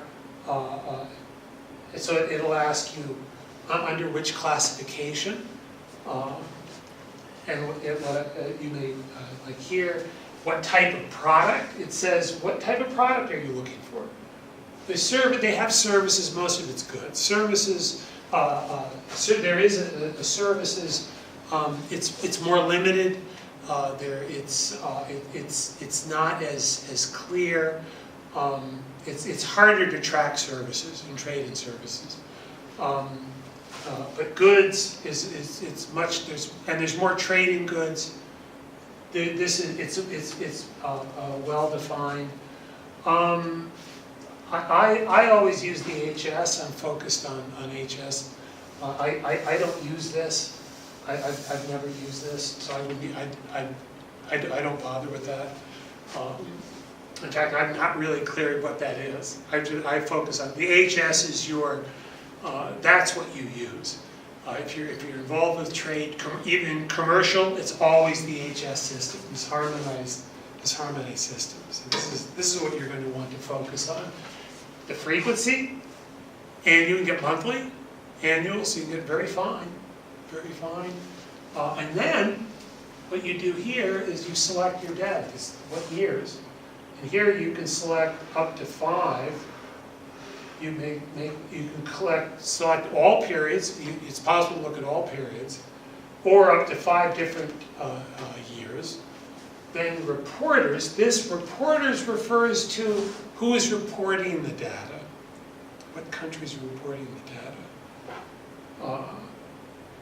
so it'll ask you under which classification, and you may like here, what type of product. It says what type of product are you looking for. They have services. Most of it's goods. Services. So there is a services. It's more limited. It's not as clear. It's harder to track services and trade in services. But goods it's much. There's more trade in goods. It's well defined. I always use the HS. I'm focused on HS. I don't use this. I've never used this, so I don't bother with that. In fact, I'm not really clear what that is. I focus on the HS is your. That's what you use. If you're involved with trade, even commercial, it's always the HS system. This harmonized system. So this is what you're going to want to focus on. The frequency, and you can get monthly, annual, so you can get very fine. And then what you do here is you select your data, what years. And here you can select up to 5. You can select all periods. It's possible to look at all periods, or up to 5 different years. Then reporters. This reporters refers to who is reporting the data. What countries are reporting the data?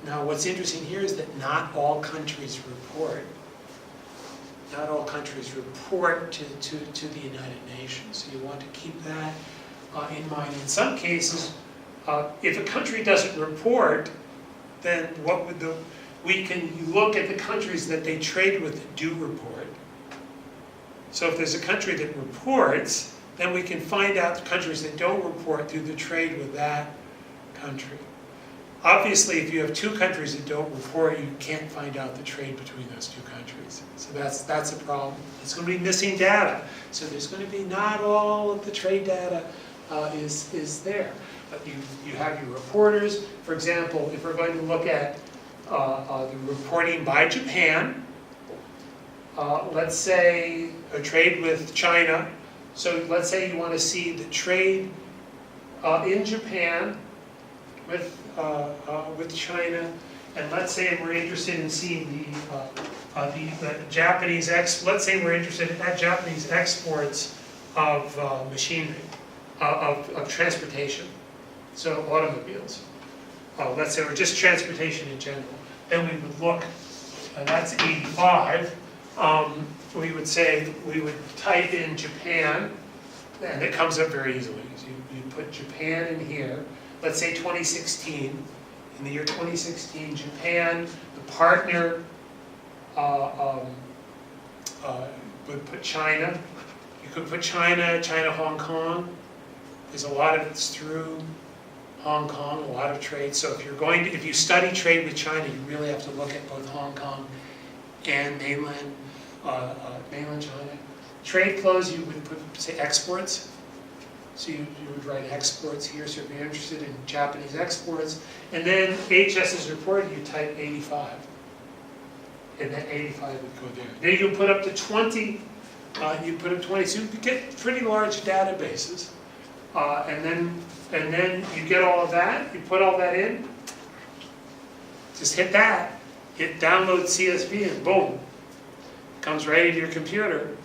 Now, what's interesting here is that not all countries report. Not all countries report to the United Nations. So you want to keep that in mind. In some cases, if a country doesn't report, then we can look at the countries that they trade with that do report. So if there's a country that reports, then we can find out the countries that don't report through the trade with that country. Obviously, if you have two countries that don't report, you can't find out the trade between those two countries. So that's a problem. It's going to be missing data. So there's going to be not all of the trade data is there. But you have your reporters. For example, if we're going to look at the reporting by Japan, let's say a trade with China. So let's say you want to see the trade in Japan with China, and let's say we're interested in seeing the Japanese let's say we're interested in that Japanese exports of machinery, of transportation, so automobiles. Let's say we're just transportation in general. Then we would look, and that's 85. We would say, we would type in Japan, and it comes up very easily. So you put Japan in here. Let's say 2016. In the year 2016, Japan, the partner, would put China. You could put China, Hong Kong. There's a lot of it's through Hong Kong, a lot of trade. So if you study trade with China, you really have to look at both Hong Kong and mainland China. Trade flows, you would put, say, exports. So you would write exports here. So if you're interested in Japanese exports, and then HS's report, you type 85, and then 85 would go there. Then you can put up to 20. You put up 20, so you get pretty large databases, and then you get all of that. You put all that in. Just hit that. Hit download CSV, and boom, it comes right into your computer.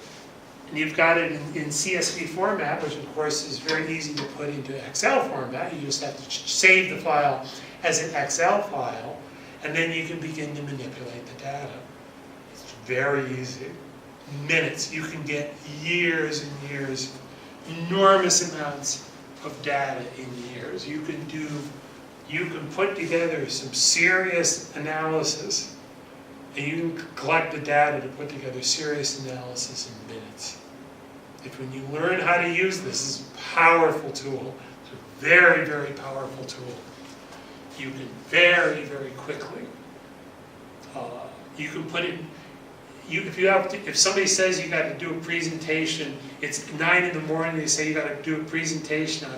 And you've got it in CSV format, which of course is very easy to put into Excel format. You just have to save the file as an Excel file, and then you can begin to manipulate the data. It's very easy. Minutes. You can get years and years, enormous amounts of data in years. You can put together some serious analysis, and you can collect the data to put together serious analysis in minutes. If when you learn how to use this, it's a powerful tool. It's a very, very powerful tool. You can very, very quickly. You can put in. If somebody says you got to do a presentation, it's 9 in the morning. They say you got to do a presentation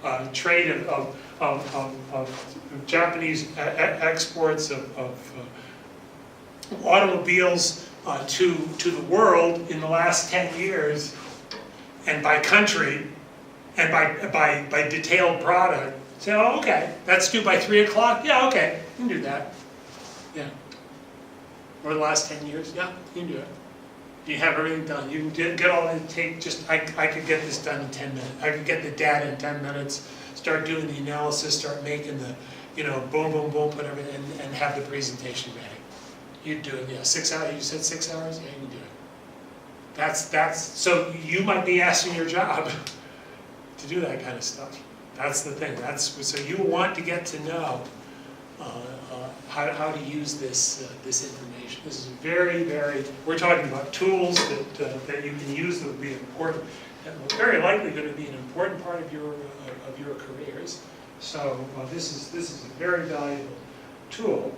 on trade of Japanese exports of automobiles to the world in the last 10 years, and by country, and by detailed product. Say, oh, okay, that's due by 3 o'clock. Yeah, okay, you can do that. Yeah. Or the last 10 years. Yeah, you can do it. You have everything done. You can get all that. I could get this done in 10 minutes. I could get the data in 10 minutes. Start doing the analysis. Start making the, boom, boom, boom, put everything, and have the presentation ready. You do it, yeah. 6 hours. You said 6 hours. Yeah, you can do it. That's. So you might be asking your job to do that kind of stuff. That's the thing. So you want to get to know how to use this information. This is very, very. We're talking about tools that you can use that will be important, and very likely going to be an important part of your careers. So this is a very valuable tool.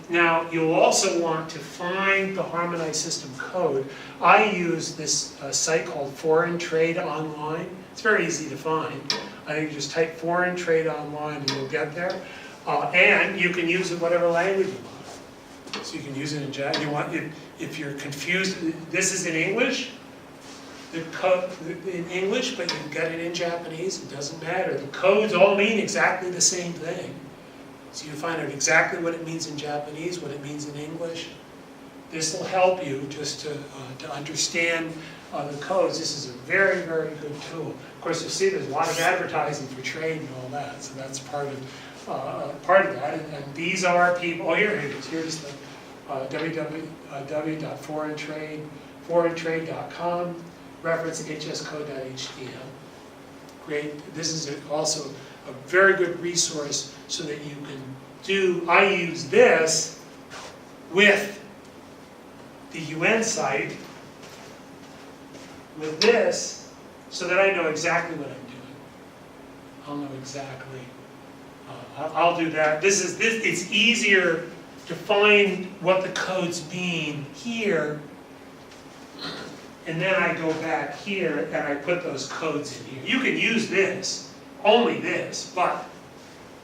Now you'll also want to find the harmonized system code. I use this site called Foreign Trade Online. It's very easy to find. I think you just type Foreign Trade Online and you'll get there. And you can use it whatever language you want. So you can use it in Japanese. If you're confused, this is in English. The code in English, but you can get it in Japanese. It doesn't matter. The codes all mean exactly the same thing. So you find out exactly what it means in Japanese, what it means in English. This will help you just to understand the codes. This is a very, very good tool. Of course, you'll see there's a lot of advertising for trade and all that, so that's part of that. And these are people. Oh, here it is. Here's the www.foreigntrade.com. Reference hscode.html. Great. This is also a very good resource so that you can do. I use this with the UN site, with this, so that I know exactly what I'm I'll know exactly. I'll do that. It's easier to find what the codes mean here, and then I go back here and I put those codes in here. You can use this, only this, but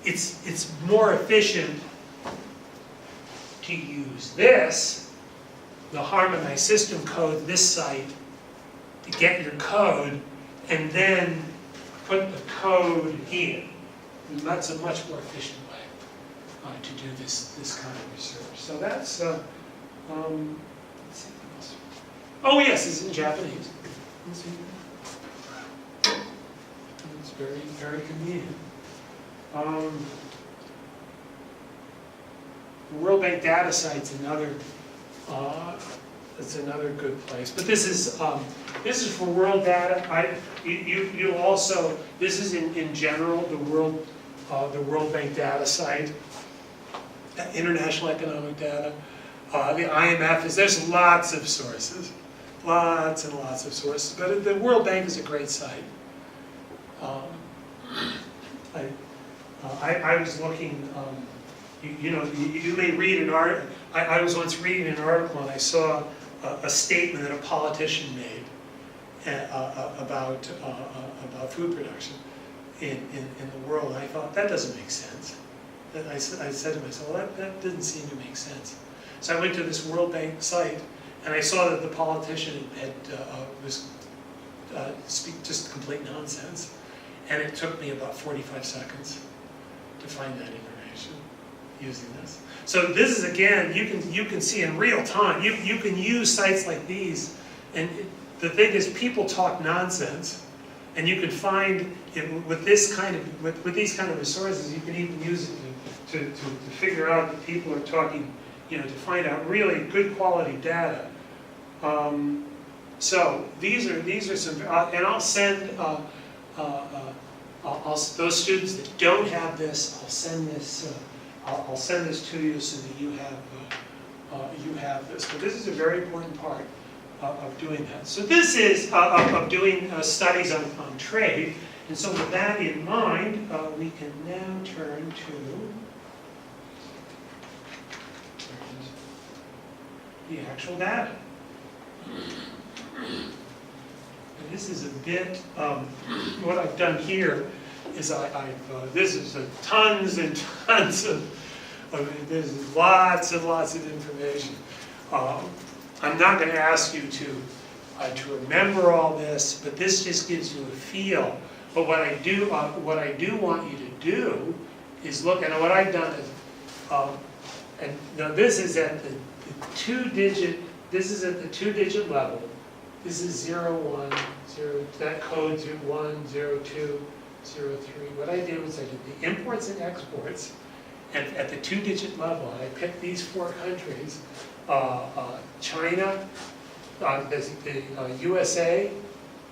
it's more efficient to use this, the harmonized system code, this site, to get your code, and then put the code here. And that's a much more efficient way to do this kind of research. So that's, let's see what else. Oh yes, it's in Japanese. It's very, very convenient. The World Bank data site's another, it's another good place. But this is for world data. You also, this is in general the World Bank data site, international economic data. The IMF there's lots of sources, lots and lots of sources. But the World Bank is a great site. I was looking. You may read an article. I was once reading an article and I saw a statement that a politician made about food production in the world. And I thought, that doesn't make sense. I said to myself, well, that didn't seem to make sense. So I went to this World Bank site and I saw that the politician was speak just complete nonsense. And it took me about 45 seconds to find that information using this. So this is, again, you can see in real time. You can use sites like these, and the thing is, people talk nonsense, and you can find with this kind of with these kind of resources, you can even use it to figure out that people are talking, to find out really good quality data. So these are some, and I'll send. Those students that don't have this, I'll send this. I'll send this to you so that you have this. But this is a very important part of doing that. So this is of doing studies on trade. And so with that in mind, we can now turn to the actual data. And this is a bit, what I've done here is this is tons and tons there's lots and lots of information. I'm not going to ask you to remember all this, but this just gives you a feel. But what I do want you to do is look, and what I've done is, and now this is at the two-digit. This is at the two-digit level. This is 0, 1, 0. That code's 1, 0, 2. 0, 3. What I did was I did the imports and exports, and at the two-digit level, I picked these 4 countries: China, the USA,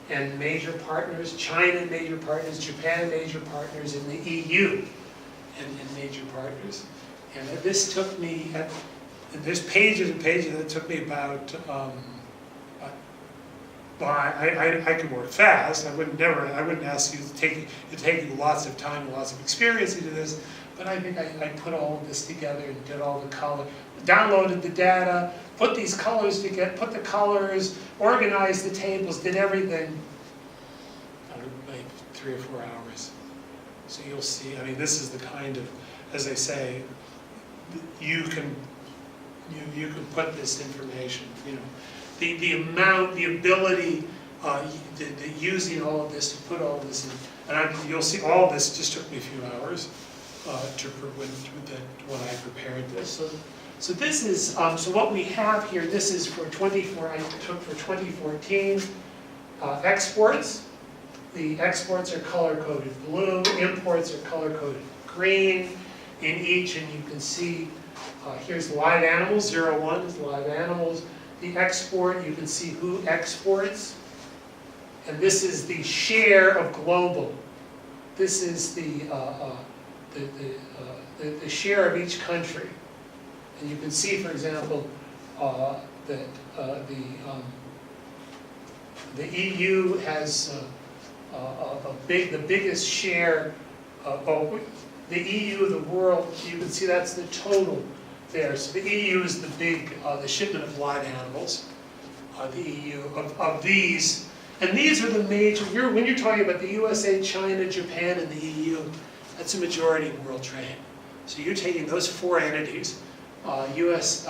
and major partners. China, major partners. Japan, major partners, and the EU, and major partners. And this took me. There's pages and pages. That took me about. Well, I can work fast. I wouldn't ask you to take you lots of time and lots of experience into this. But I think I put all of this together and did all the color, downloaded the data, put these colors together, put the colors, organized the tables, did everything. I don't know, like 3 or 4 hours. So you'll see. I mean, this is the kind of, as I say, you can put this information. The amount, the ability, using all of this to put all of this in, and you'll see all of this just took me a few hours when I prepared this. So this is so what we have here. This is for 2014 exports. The exports are color coded blue. Imports are color coded green in each, and you can see here's live animals. 0, 1 is live animals. The export, you can see who exports, and this is the share of global. This is the share of each country, and you can see, for example, that the EU has the biggest share the EU, the world, you can see that's the total there. So the EU is the big, the shipment of live animals, the EU, of these. And these are the major, when you're talking about the USA, China, Japan, and the EU, that's a majority of world trade. So you're taking those four entities, US,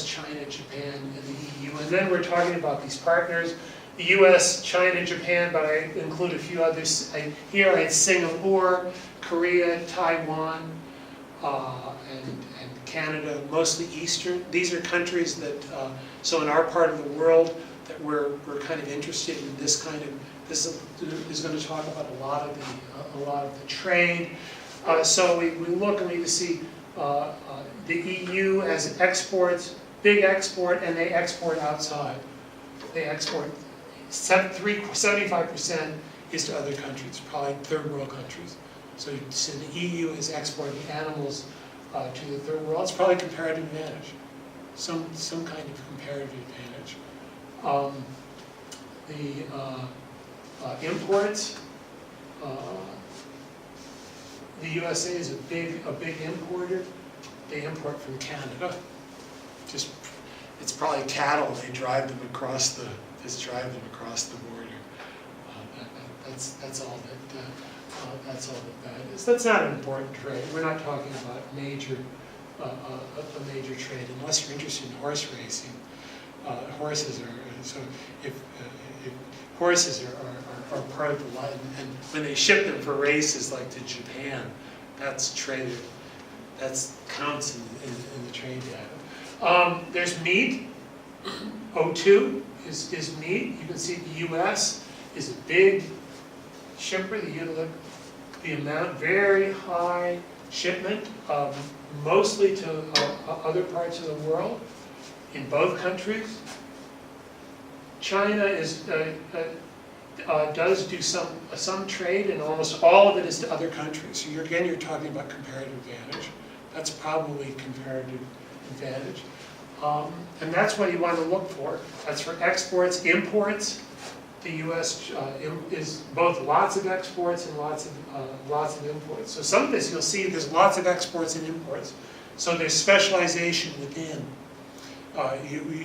China, Japan, and the EU. And then we're talking about these partners, the US, China, Japan, but I include a few others. Here I had Singapore, Korea, Taiwan, and Canada, mostly Eastern. These are countries that, so in our part of the world, that we're kind of interested in this kind of, this is going to talk about a lot of the trade. So we look and we see the EU as exports, big export, and they export outside. They export 75% is to other countries, probably third world countries. So the EU is exporting animals to the third world. It's probably comparative advantage, some kind of comparative advantage. The imports, the USA is a big importer. They import from Canada. It's probably cattle. They drive them across the border. That's all that is. That's not an important trade. We're not talking about a major trade unless you're interested in horse racing. Horses are so if horses are part of the line, and when they ship them for races like to Japan, that's traded. That counts in the trade data. There's meat. O2 is meat. You can see the U.S. is a big shipper. The amount, very high shipment, mostly to other parts of the world, in both countries. China does do some trade, and almost all of it is to other countries. So you're talking about comparative advantage. That's probably comparative advantage. And that's what you want to look for. That's for exports, imports. The U.S. is both lots of exports and lots of imports. So some of this you'll see there's lots of exports and imports. So there's specialization within.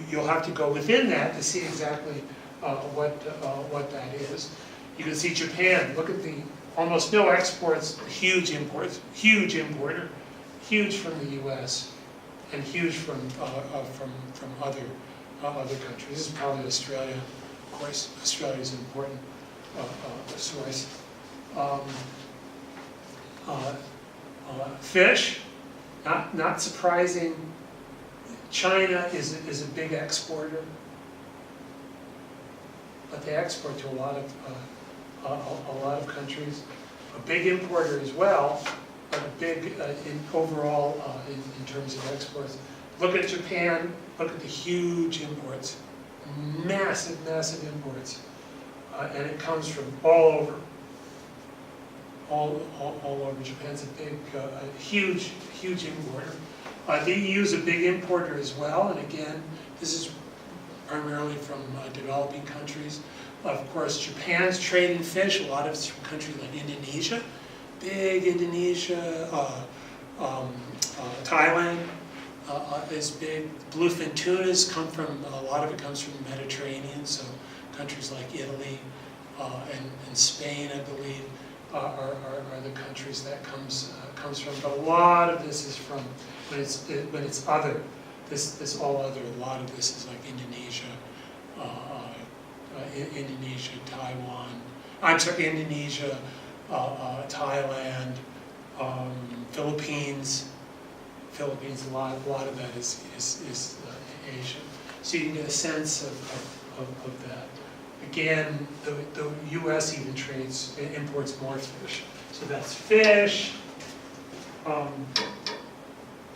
You'll have to go within that to see exactly what that is. You can see Japan. Look at the almost no exports, huge imports, huge importer, huge from the U.S. and huge from other countries. This is probably Australia. Of course, Australia is an important source. Fish, not surprising. China is a big exporter, but they export to a lot of countries. A big importer as well, but a big overall in terms of exports. Look at Japan. Look at the huge imports. Massive imports, and it comes from all over. All over. Japan's a big, huge importer. The EU is a big importer as well, and again, this is primarily from developing countries. Of course, Japan's trade in fish, a lot of it's from countries like Indonesia, big Indonesia, Thailand. Is big. Bluefin tunas come from, a lot of it comes from the Mediterranean, so countries like Italy and Spain, I believe, are the countries that comes from. But a lot of this is from, when it's other, this all other, a lot of this is like Indonesia, Taiwan, Indonesia, Thailand, Philippines, a lot of that is Asia. So you can get a sense of that. Again, the U.S. even imports more fish. So that's fish.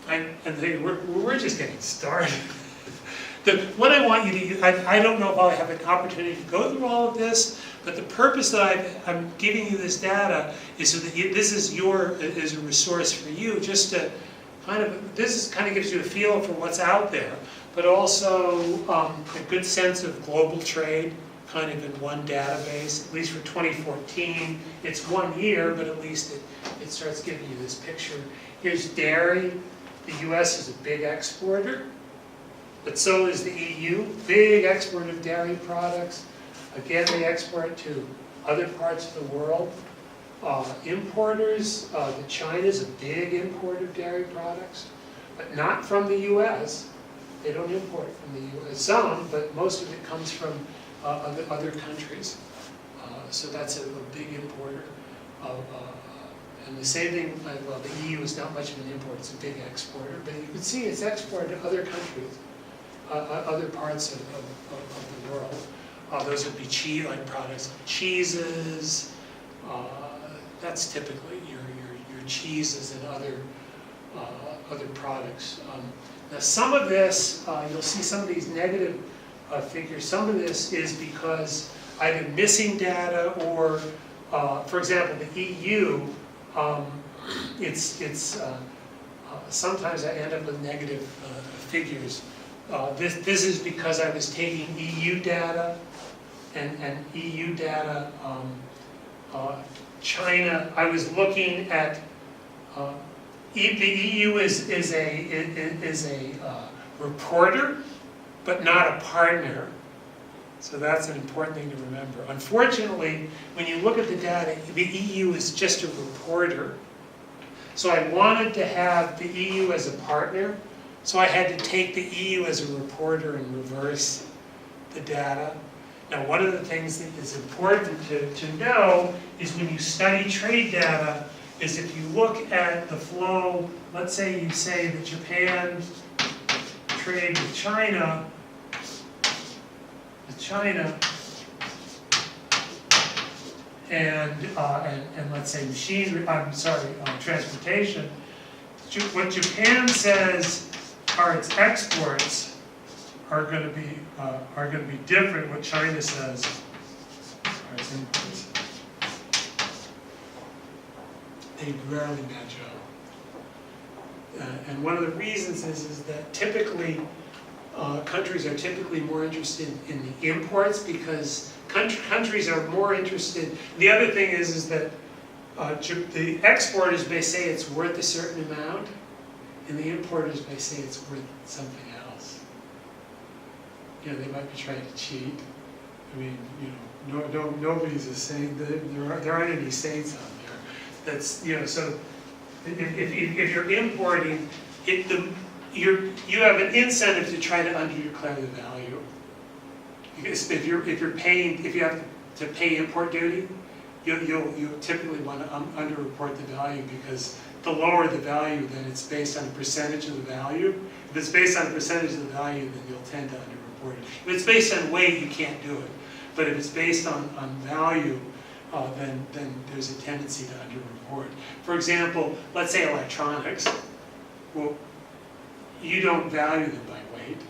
We're just getting started. What I want you to use, I don't know if I'll have an opportunity to go through all of this, but the purpose that I'm giving you this data is so that this is a resource for you, just to this kind of gives you a feel for what's out there, but also a good sense of global trade, kind of in one database, at least for 2014. It's 1 year, but at least it starts giving you this picture. Here's dairy. The US is a big exporter, but so is the EU, big exporter of dairy products. Again, they export to other parts of the world. Importers, China's a big importer of dairy products, but not from the US. They don't import from the US. Some, but most of it comes from other countries. So that's a big importer. And the same thing, well, the EU is not much of an importer, it's a big exporter, but you can see it's exported to other countries, other parts of the world. Those would be cheese, like products like cheeses. That's typically your cheeses and other products. Now some of this, you'll see some of these negative figures. Some of this is because either missing data or, for example, the EU. Sometimes I end up with negative figures. This is because I was taking EU data and EU data. China, I was looking at the EU is a reporter, but not a partner. So that's an important thing to remember. Unfortunately, when you look at the data, the EU is just a reporter. So I wanted to have the EU as a partner, so I had to take the EU as a reporter and reverse the data. Now, one of the things that is important to know is when you study trade data, is if you look at the flow, let's say you say that Japan trade with China, and let's say transportation. What Japan says are its exports are going to be different. What China says are its imports. They rarely match up. And one of the reasons is that typically countries are typically more interested in the imports because countries are more interested. The other thing is that the exporters may say it's worth a certain amount, and the importers may say it's worth something else. You know, they might be trying to cheat. I mean, you know, nobody's saying that there aren't any saints out there. That's, you know, so if you're importing, you have an incentive to try to underdeclare the value. Because if you have to pay import duty, you'll typically want to underreport the value, because the lower the value, then it's based on a percentage of the value. If it's based on a percentage of the value, then you'll tend to underreport it. If it's based on weight, you can't do it. But if it's based on value, then there's a tendency to underreport. For example, let's say electronics. Well, you don't value them by weight.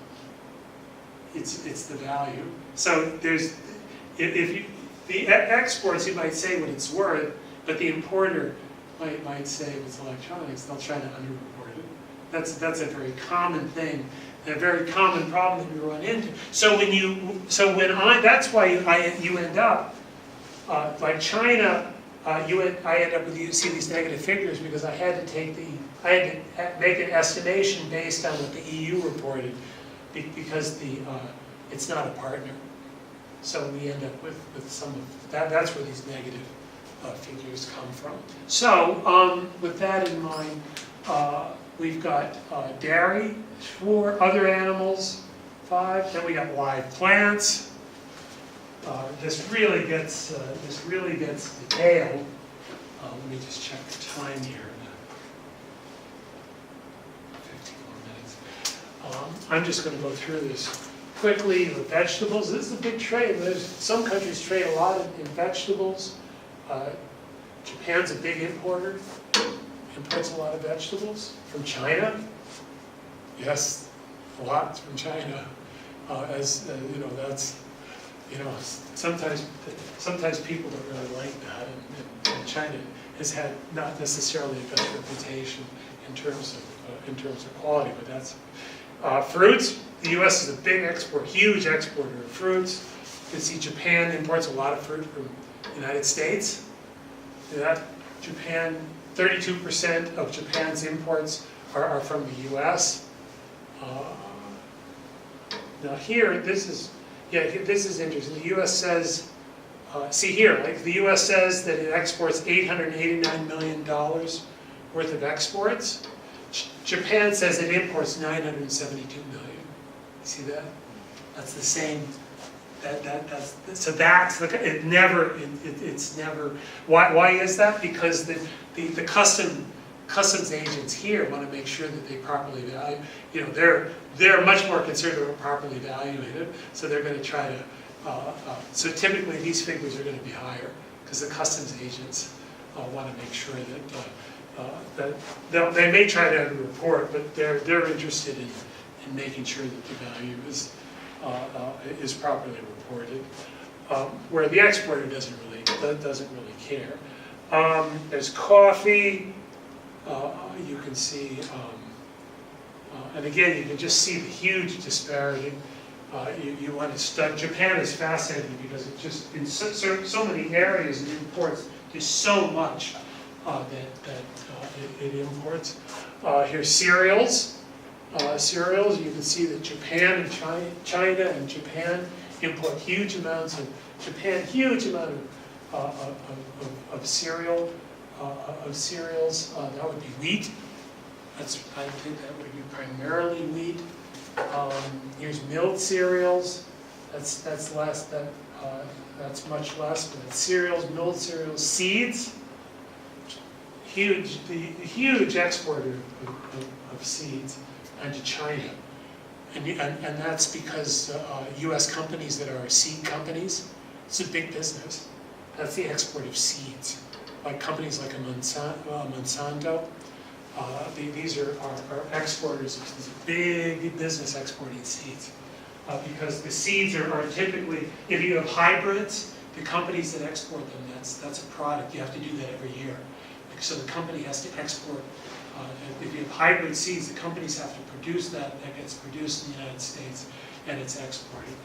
It's the value. So there's, the exports, you might say what it's worth, but the importer might say if it's electronics, they'll try to underreport it. That's a very common thing, and a very common problem that we run into. That's why you end up like China. I end up with, you see these negative figures because I had to make an estimation based on what the EU reported, because it's not a partner. So we end up with some of that. That's where these negative figures come from. So with that in mind, we've got dairy, 4, other animals, 5. Then we got live plants. This really gets detailed. Let me just check the time here. 15 more minutes. I'm just going to go through this quickly. The vegetables. This is a big trade. Some countries trade a lot in vegetables. Japan's a big importer. Imports a lot of vegetables from China. Yes, a lot from China. You know, that's. You know, sometimes people don't really like that, and China has had not necessarily a best reputation in terms of quality, but that's fruits. The U.S. is a big huge exporter of fruits. You can see Japan imports a lot of fruit from the United States. That Japan, 32% of Japan's imports are from the U.S. Now here, this is interesting. The U.S. says, see here, like the U.S. says that it exports $889 million worth of exports. Japan says it imports $972 million. You see that? That's the same. It's never. Why is that? Because the customs agents here want to make sure that they properly value. You know, they're much more concerned about properly valuing it, so they're going to try to. So typically these figures are going to be higher because the customs agents want to make sure that they may try to report, but they're interested in making sure that the value is properly reported, where the exporter doesn't really care. There's coffee. You can see, and again, you can just see the huge disparity. You want to study. Japan is fascinating because it just in so many areas it imports. There's so much that it imports. Here's cereals. Cereals, you can see that Japan and China and Japan import huge amounts of cereals. That would be wheat. I think that would be primarily wheat. Here's milled cereals. That's less. That's much less. But it's cereals, milled cereals, seeds. The huge exporter of seeds. And to China, and that's because U.S. companies that are seed companies, it's a big business. That's the export of seeds. Like companies like Monsanto, these are exporters. It's a big business exporting seeds because the seeds are typically, if you have hybrids, the companies that export them, that's a product. You have to do that every year. So the company has to export. If you have hybrid seeds, the companies have to produce that. That gets produced in the United States, and it's exported.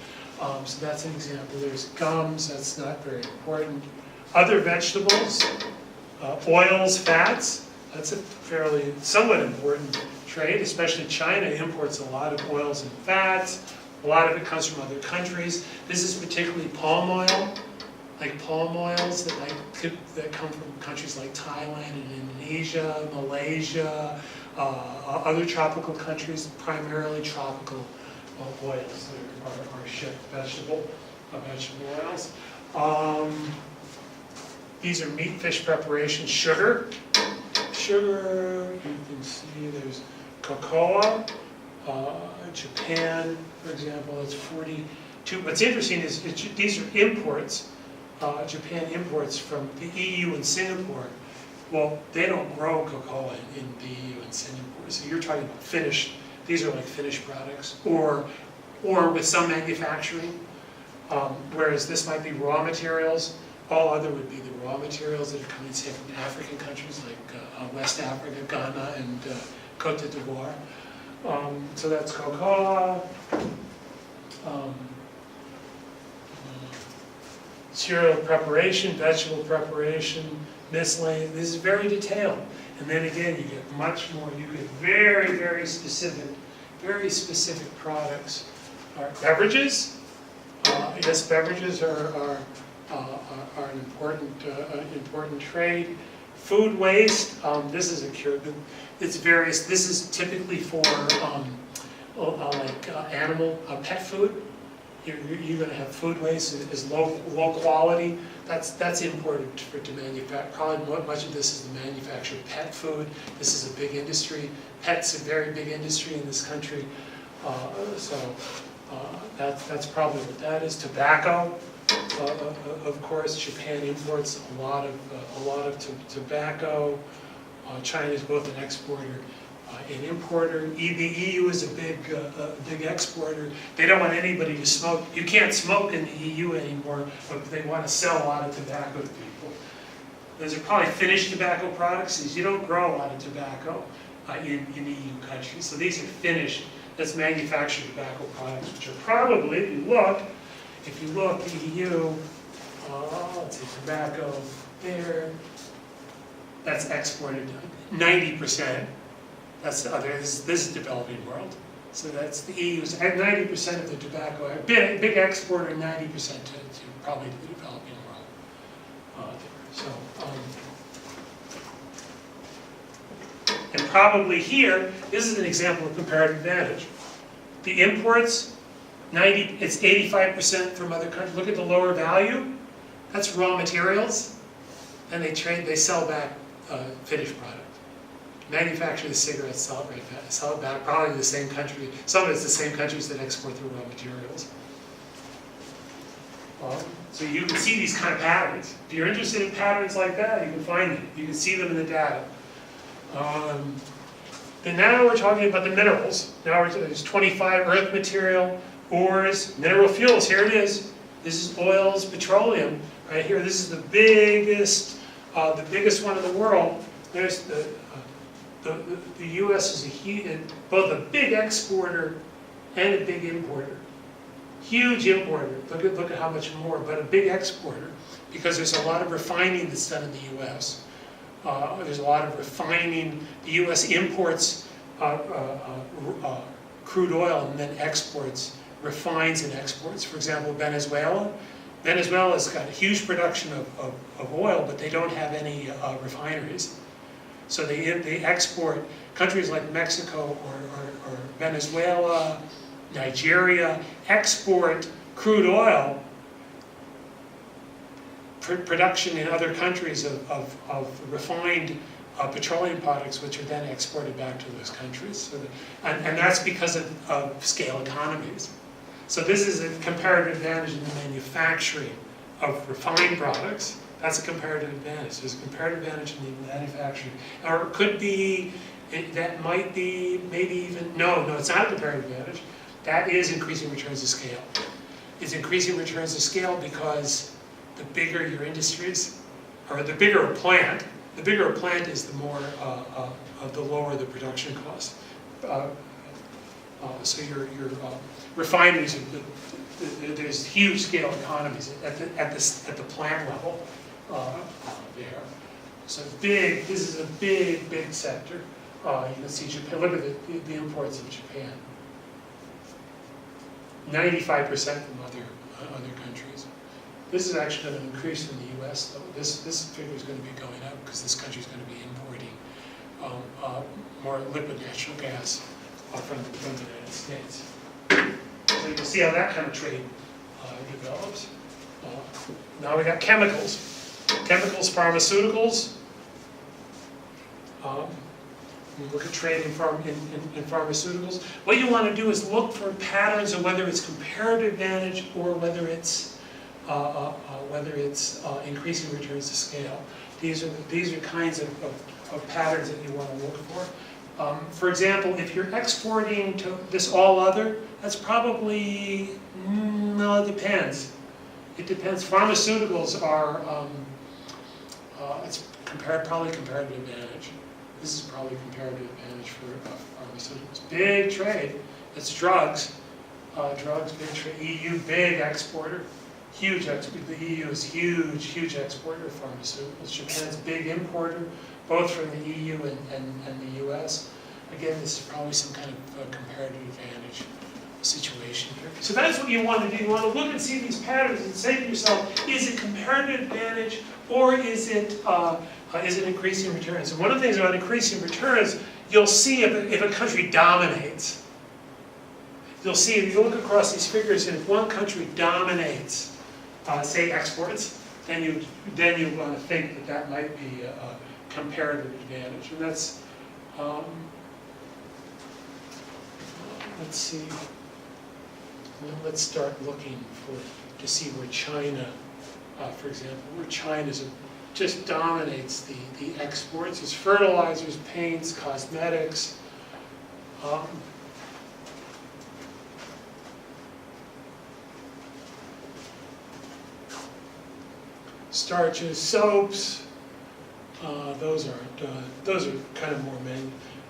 So that's an example. There's gums. That's not very important. Other vegetables, oils, fats. That's a somewhat important trade, especially China imports a lot of oils and fats. A lot of it comes from other countries. This is particularly palm oil. Like palm oils that come from countries like Thailand and Indonesia, Malaysia, other tropical countries, primarily tropical oils that are shipped, vegetable oils. These are meat, fish preparations, sugar. Sugar, you can see there's cocoa. Japan, for example, it's 42. What's interesting is these are imports. Japan imports from the EU and Singapore. Well, they don't grow cocoa in the EU and Singapore. So you're talking about finished. These are like finished products, or with some manufacturing. Whereas this might be raw materials. All other would be the raw materials that are coming, say, from African countries like West Africa, Ghana, and Cote d'Ivoire. So that's cocoa. Cereal preparation, vegetable preparation, miscellaneous. This is very detailed. And then again, you get much more. You get very, very specific products. Beverages. Yes, beverages are an important trade. Food waste. This is a cure. It's various. This is typically for animal pet food. You're going to have food waste is low quality. That's important to manufacture. Probably much of this is the manufacture of pet food. This is a big industry. Pet's a very big industry in this country. That's probably what that is. Tobacco, of course, Japan imports a lot of tobacco. China is both an exporter an importer. The EU is a big exporter. They don't want anybody to smoke. You can't smoke in the EU anymore, but they want to sell a lot of tobacco to people. Those are probably finished tobacco products. You don't grow a lot of tobacco in EU countries. So these are finished, that's manufactured tobacco products, which are probably, if you look, if you look, the EU, let's see, tobacco there, that's exported 90%. That's the other, this is developing world. So that's the EU's, at 90% of the tobacco, big exporter, 90% to probably the developing world. So, and probably here, this is an example of comparative advantage. The imports, it's 85% from other countries. Look at the lower value, that's raw materials, and they sell back finished product. Manufacture the cigarettes, sell it back, probably the same country. Some of it's the same countries that export the raw materials. So you can see these kind of patterns. If you're interested in patterns like that, you can find them. You can see them in the data. And now we're talking about the minerals. Now there's 25 earth material, ores, mineral fuels. Here it is. This is oils, petroleum. Right here, this is the biggest one in the world. There's the U.S. is both a big exporter and a big importer. Huge importer. Look at how much more, but a big exporter because there's a lot of refining that's done in the U.S. There's a lot of refining. The U.S. imports crude oil and then exports, refines and exports. For example, Venezuela. Venezuela's got a huge production of oil, but they don't have any refineries. So they export, countries like Mexico or Venezuela, Nigeria, export crude oil production in other countries of refined petroleum products, which are then exported back to those countries. So and that's because of scale economies. So this is a comparative advantage in the manufacturing of refined products. That's a comparative advantage. There's a comparative advantage in the manufacturing. Or it could be, that might be, maybe even, no, it's not a comparative advantage. That is increasing returns to scale. It's increasing returns to scale because the bigger your industries, or the bigger a plant is the more, the lower the production cost. So your refineries, there's huge scale economies at the plant level there. So this is a big sector. You can see Japan. Look at the imports of Japan. 95% from other countries. This is actually going to increase in the U.S. though. This figure is going to be going up because this country is going to be importing more liquid natural gas from the United States. So you can see how that kind of trade develops. Now we got chemicals. Chemicals, pharmaceuticals. You look at trade in pharmaceuticals. What you want to do is look for patterns of whether it's comparative advantage or whether it's increasing returns to scale. These are kinds of patterns that you want to look for. For example, if you're exporting to this all other, that's probably, no, it depends. It depends. Pharmaceuticals are, it's probably comparative advantage. This is probably comparative advantage for pharmaceuticals. Big trade. It's drugs. Drugs, big trade. EU, big exporter. Huge export. The EU is huge exporter of pharmaceuticals. Japan's big importer, both from the EU and the US. Again, this is probably some kind of comparative advantage situation here. So that's what you want to do. You want to look and see these patterns and say to yourself, is it comparative advantage or is it increasing returns? And one of the things about increasing returns, you'll see if a country dominates. You'll see if you look across these figures and if one country dominates, say exports, then you want to think that might be a comparative advantage. And that's, let's see. Well, let's start looking to see where China, for example, where China just dominates the exports. It's fertilizers, paints, cosmetics. Starches, soaps. Those are kind of more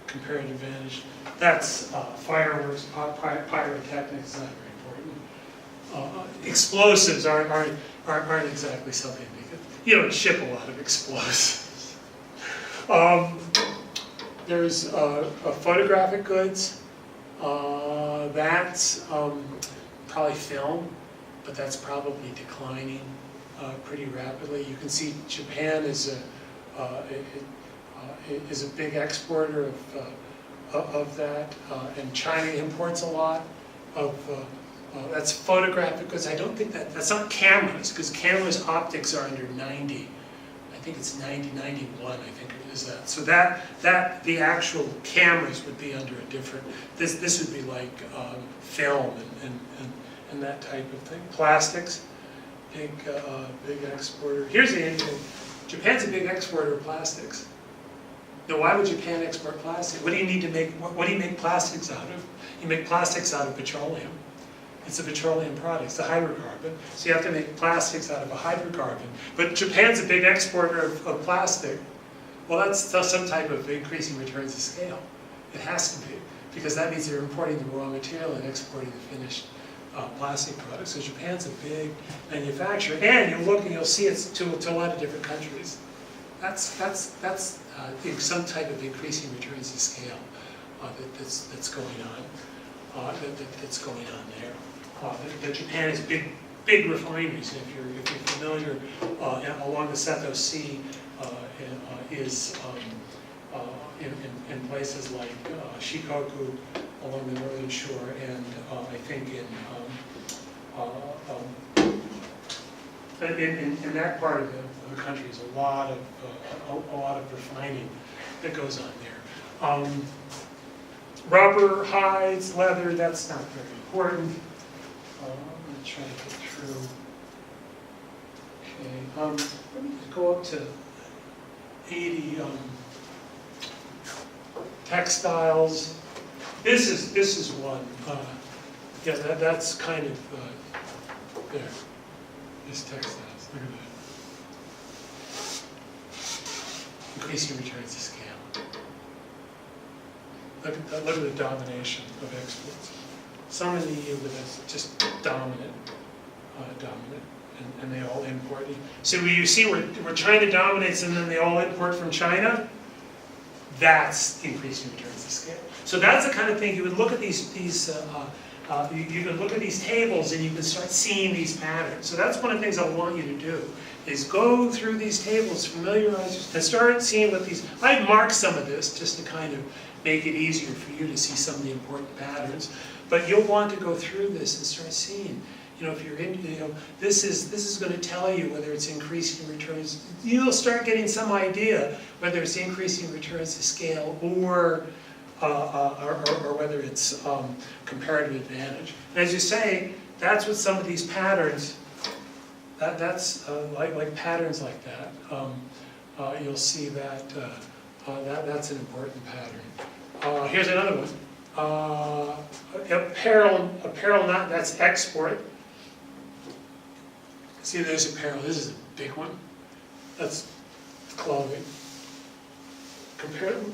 comparative advantage. That's fireworks, pyrotechnics, not very important. explosives aren't exactly something you don't ship a lot of explosives. There's photographic goods. That's probably film, but that's probably declining pretty rapidly. You can see Japan is a big exporter of that, and China imports a lot of. That's photographic goods. I don't think that's not cameras, because cameras optics are under 90. I think it's 90, 91, I think it is that. So that the actual cameras would be under a different, this would be like film and that type of thing. Plastics, big exporter. Here's the interesting, Japan's a big exporter of plastics. Now why would Japan export plastic? What do you need to make, what do you make plastics out of? You make plastics out of petroleum. It's a petroleum product, it's a hydrocarbon. So you have to make plastics out of a hydrocarbon. But Japan's a big exporter of plastic. Well, that's some type of increasing returns to scale. It has to be, because that means they're importing the raw material and exporting the finished plastic products. So Japan's a big manufacturer. And you look and you'll see it's to a lot of different countries. That's some type of increasing returns to scale that's going on. That's going on there. Japan is big refineries. And if you're familiar, along the Seto Sea is in places like Shikoku along the northern shore, and I think in that part of the country is a lot of refining that goes on there. Rubber, hides, leather, that's not very important. I'm going to try to get through. Okay, let me go up to 80. Textiles. This is one. Yeah, that's kind of there. This textiles. Look at that. Increasing returns to scale. Look at the domination of exports. Some in the EU, but that's just dominant, and they all import. So you see where China dominates and then they all import from China, that's increasing returns to scale. So that's the kind of thing you would look at you can look at these tables and you can start seeing these patterns. So that's one of the things I want you to do, is go through these tables, familiarize, and start seeing what these, I marked some of this just to kind of make it easier for you to see some of the important patterns. But you'll want to go through this and start seeing, if you're in, this is going to tell you whether it's increasing returns. You'll start getting some idea whether it's increasing returns to scale or whether it's comparative advantage. And as you say, that's what some of these patterns, that's like patterns like that. You'll see that that's an important pattern. Here's another one. Apparel not, that's export. See, there's apparel. This is a big one. That's clothing.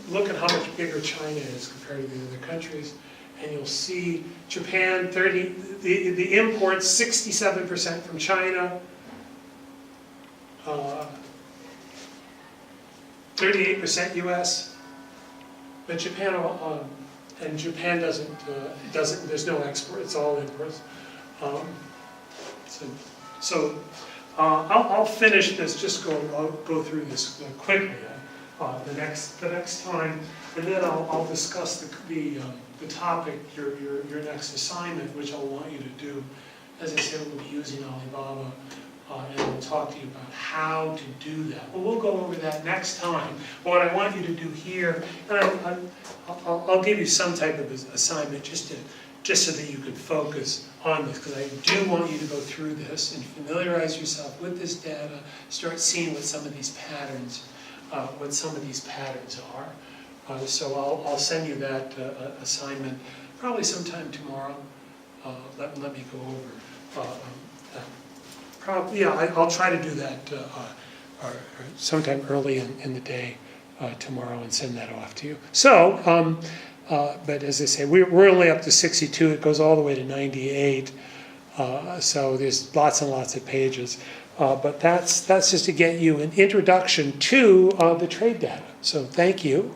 Look at how much bigger China is compared to the other countries, and you'll see Japan, the imports 67% from China, 38% U.S. But Japan, and Japan doesn't. There's no export. It's all imports. So I'll finish this. I'll go through this quickly. The next time, and then I'll discuss the topic, your next assignment, which I'll want you to do. As I said, we'll be using Alibaba, and we'll talk to you about how to do that. Well, we'll go over that next time. But what I want you to do here, and I'll give you some type of assignment just so that you can focus on this, because I do want you to go through this and familiarize yourself with this data, start seeing what some of these patterns are. So I'll send you that assignment probably sometime tomorrow. Let me go over. I'll try to do that or sometime early in the day tomorrow and send that off to you. So, but as I say, we're only up to 62. It goes all the way to 98. So there's lots and lots of pages. But that's just to get you an introduction to the trade data. So thank you.